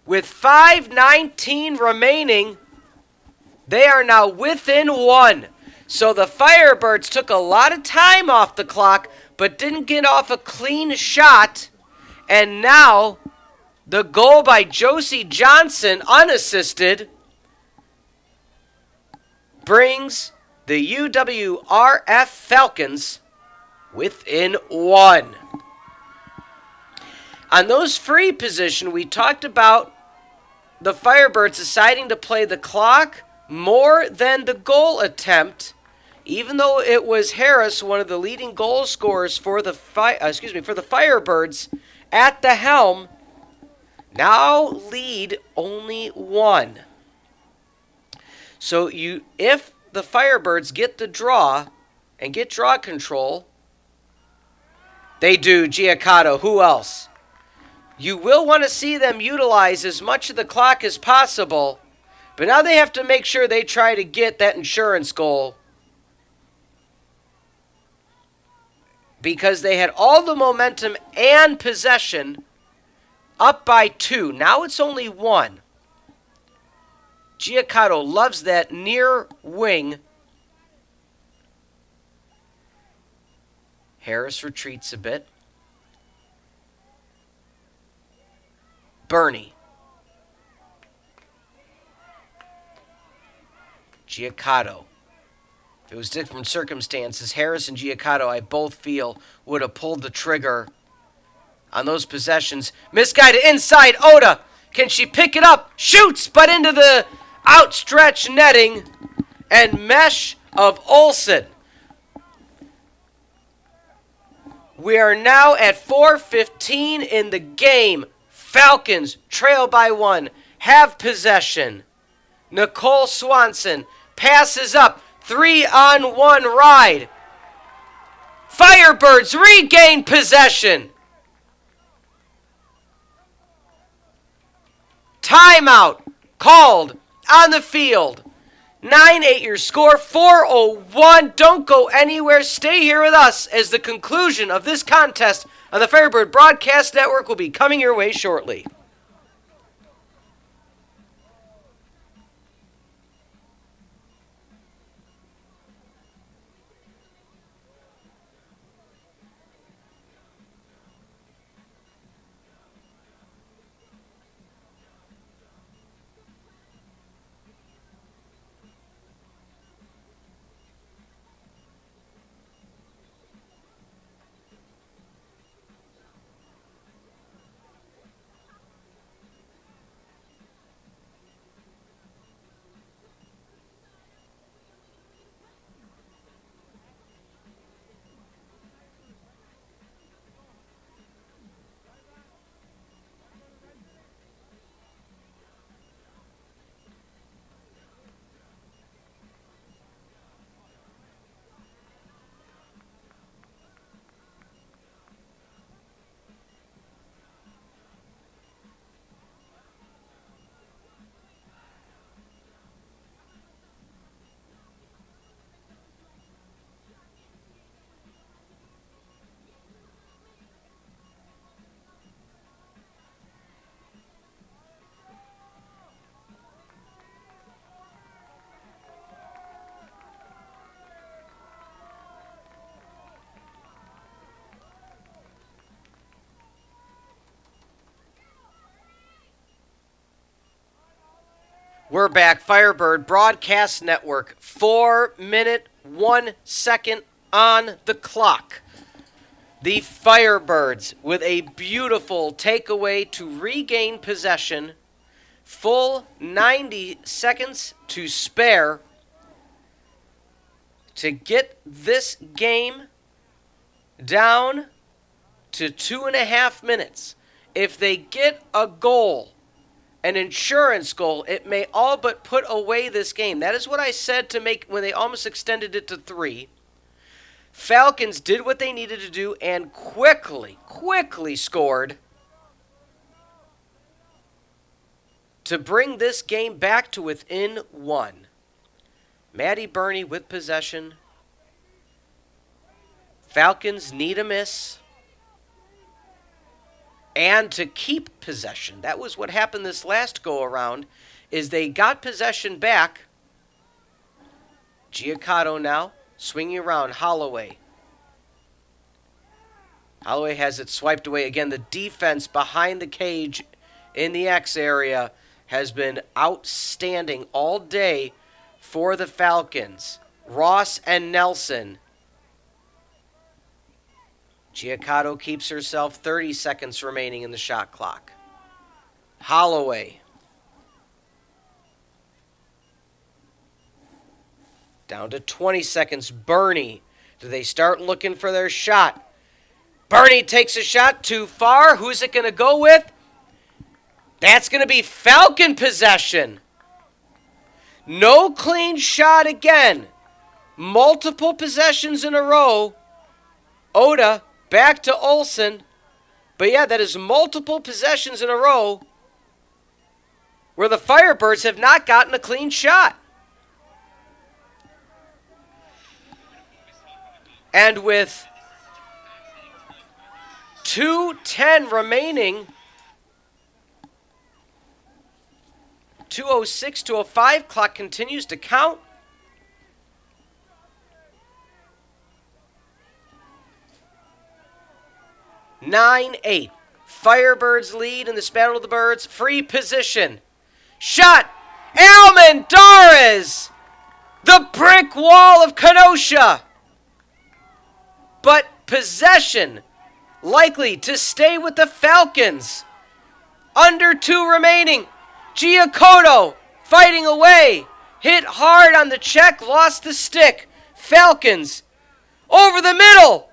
With 5:19 remaining, they are now within 1. So the Firebirds took a lot of time off the clock, but didn't get off a clean shot. And now the goal by Josie Johnson, unassisted, brings the UWRF Falcons within 1. On those free position, we talked about the Firebirds deciding to play the clock more than the goal attempt, even though it was Harris, one of the leading goal scorers for the Firebirds, at the helm. Now lead only 1. So if the Firebirds get the draw and get draw control, they do. Giacotto. Who else? You will want to see them utilize as much of the clock as possible, but now they have to make sure they try to get that insurance goal, because they had all the momentum and possession up by 2. Now it's only 1. Giacotto loves that near wing. Harris retreats a bit. Bernie. Giacotto. If it was different circumstances, Harris and Giacotto, I both feel, would have pulled the trigger on those possessions. Misguided inside. Oda. Can she pick it up? Shoots, but into the outstretched netting and mesh of Olsen. We are now at 4:15 in the game. Falcons trail by 1, have possession. Nicole Swanson passes up, 3-on-1 ride. Firebirds regain possession. Timeout called on the field. 9-8 your score, 4:01. Don't go anywhere. Stay here with us as the conclusion of this contest on the Firebird Broadcast Network will be coming your way shortly. We're back. Firebird Broadcast Network. 4-minute, 1 second on the clock. The Firebirds with a beautiful takeaway to regain possession. Full 90 seconds to spare to get this game down to 2.5 minutes. If they get a goal, an insurance goal, it may all but put away this game. That is what I said to make when they almost extended it to 3. Falcons did what they needed to do and quickly scored to bring this game back to within 1. Maddie Burney with possession. Falcons need a miss and to keep possession. That was what happened this last go-around, is they got possession back. Giacotto now swinging around. Holloway. Holloway has it swiped away. Again, the defense behind the cage in the X area has been outstanding all day for the Falcons. Ross and Nelson. Giacotto keeps herself 30 seconds remaining in the shot clock. Holloway. Down to 20 seconds. Burney. Do they start looking for their shot? Burney takes a shot too far. Who's it going to go with? That's going to be Falcon possession. No clean shot again. Multiple possessions in a row. Oda back to Olsen. But yeah, that is multiple possessions in a row where the Firebirds have not gotten a clean shot. And with 2:10 remaining, 2:06 to 2:05 clock continues to count. Nine, 8. Firebirds lead in this Battle of the Birds. Free position. Shot. Almendarez. The brick wall of Kenosha. But possession likely to stay with the Falcons. Under 2 remaining. Giacotto fighting away. Hit hard on the check. Lost the stick. Falcons over the middle.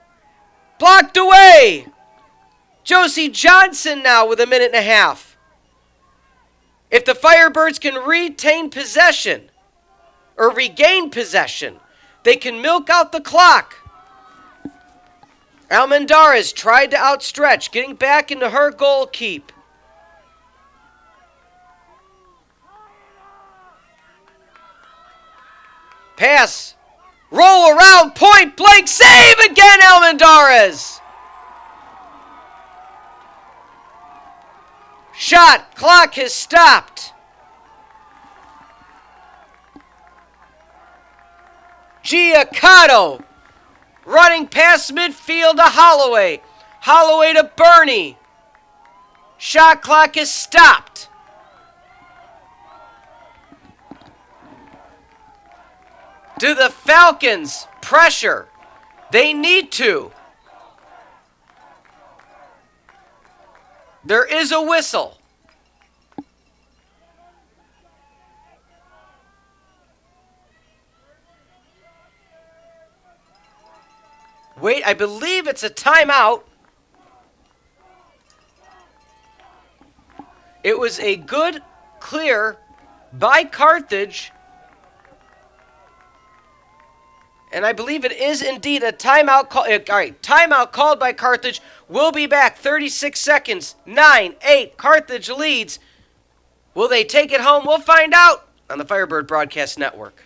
Blocked away. Josie Johnson now with 1.5 minutes. If the Firebirds can retain possession or regain possession, they can milk out the clock. Almendarez tried to outstretch, getting back into her goal keep. Pass. Roll around, point blank, save again, Almendarez. Shot, clock has stopped. Giacotto running past midfield to Holloway. Holloway to Burney. Shot clock is stopped. Do the Falcons pressure? They need to. There is a whistle. Wait, I believe it's a timeout. It was a good clear by Carthage. And I believe it is indeed a timeout call. All right, timeout called by Carthage. We'll be back. 36 seconds. 9, 8. Carthage leads. Will they take it home? We'll find out on the Firebird Broadcast Network.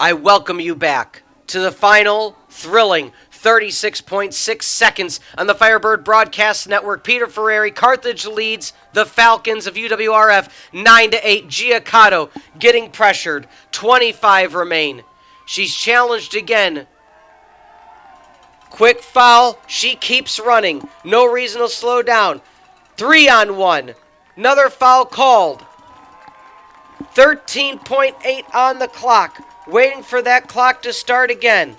I welcome you back to the final thrilling 36.6 seconds on the Firebird Broadcast Network. Peter Ferrari, Carthage leads the Falcons of UWRF 9-8. Giacotto getting pressured. 25 remain. She's challenged again. Quick foul. She keeps running. No reason to slow down. 3-on-1. Another foul called. 13.8 on the clock. Waiting for that clock to start again.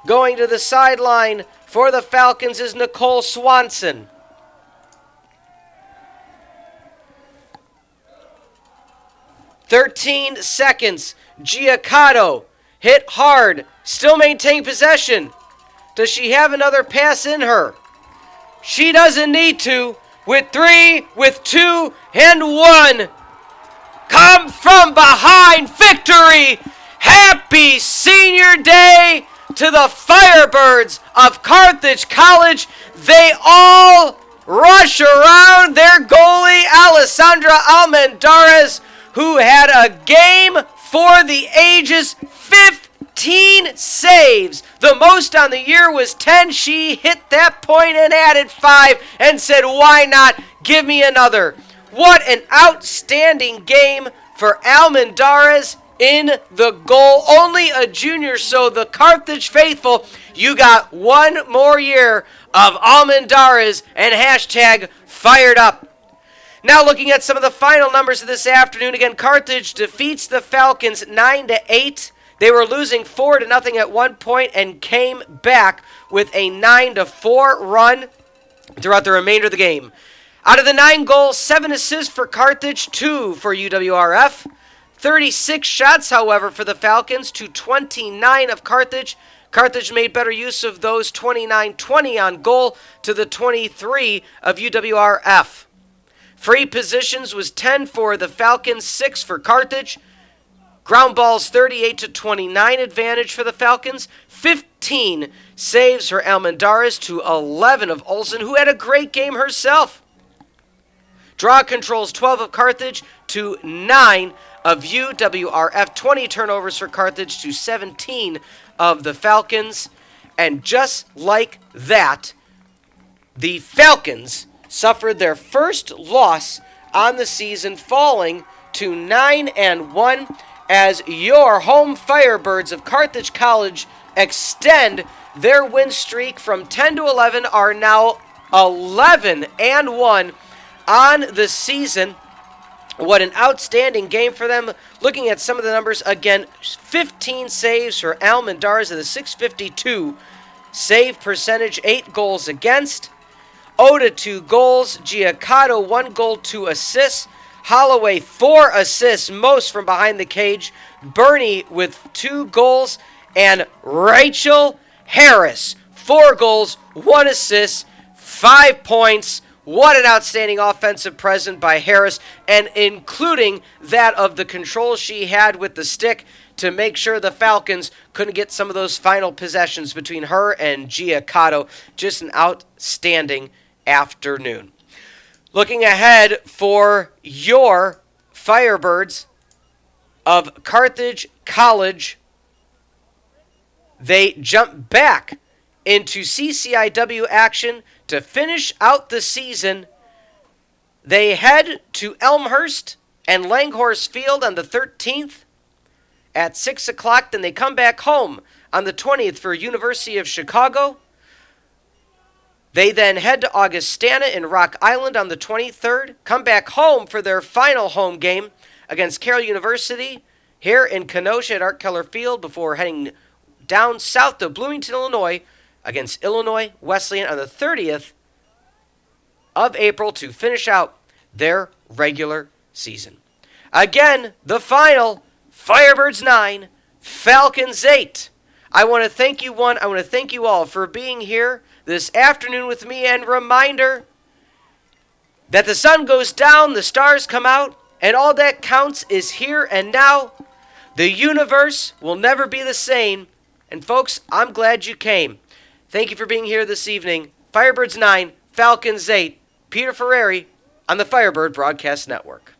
Going to the sideline for the Falcons is Nicole Swanson. "13 seconds. Giacotto hit hard. Still maintaining possession. Does she have another pass in her? She doesn't need to. With 3, with 2, and 1. come from behind victory. Happy Senior Day to the Firebirds of Carthage College. They all rush around their goalie, Alessandra Almendarez, who had a game for the ages, 15 saves. The most on the year was 10. She hit that point and added 5 and said, why not? Give me another. What an outstanding game for Almendarez in the goal. Only a junior, so the Carthage faithful, you got one more year of Almendarez and hashtag fired up. Now looking at some of the final numbers of this afternoon. Again, Carthage defeats the Falcons 9-8. They were losing 4-0 at one point and came back with a 9-4 run throughout the remainder of the game. Out of the 9 goals, 7 assists for Carthage, 2 for UWRF. 36 shots, however, for the Falcons to 29 of Carthage. Carthage made better use of those 29-20 on goal to the 23 of UWRF. Free positions was 10 for the Falcons, 6 for Carthage. Ground balls 38-29 advantage for the Falcons. 15 saves for Almendarez to 11 of Olsen, who had a great game herself. Draw controls 12 of Carthage to 9 of UWRF. 20 turnovers for Carthage to 17 of the Falcons. And just like that, the Falcons suffered their first loss on the season, falling to 9-1 as your home Firebirds of Carthage College extend their win streak from 10-11, are now 11-1 on the season. What an outstanding game for them. Looking at some of the numbers, again, 15 saves for Almendarez at a .652 save percentage, 8 goals against. Oda 2 goals, Giacato 1 goal, 2 assists. Holloway 4 assists, most from behind the cage. Bernie with 2 goals, and Rachel Harris 4 goals, 1 assist, 5 points. What an outstanding offensive presence by Harris, and including that of the control she had with the stick to make sure the Falcons couldn't get some of those final possessions between her and Giacato. Just an outstanding afternoon. Looking ahead for your Firebirds of Carthage College, they jump back into CCIW action to finish out the season. They head to Elmhurst and Langhorse Field on the 13th at 6 o'clock. Then they come back home on the 20th for University of Chicago. They then head to Augustana in Rock Island on the 23rd. Come back home for their final home game against Carroll University here in Kenosha at Art Keller Field before heading down south to Bloomington, Illinois against Illinois Wesleyan on the 30th of April to finish out their regular season. Again, the final, Firebirds 9, Falcons 8. I want to thank you I want to thank you all for being here this afternoon with me, and reminder that the sun goes down, the stars come out, and all that counts is here and now. The universe will never be the same. And folks, I'm glad you came. Thank you for being here this evening. Firebirds 9, Falcons 8. Peter Ferrari on the Firebird Broadcast Network.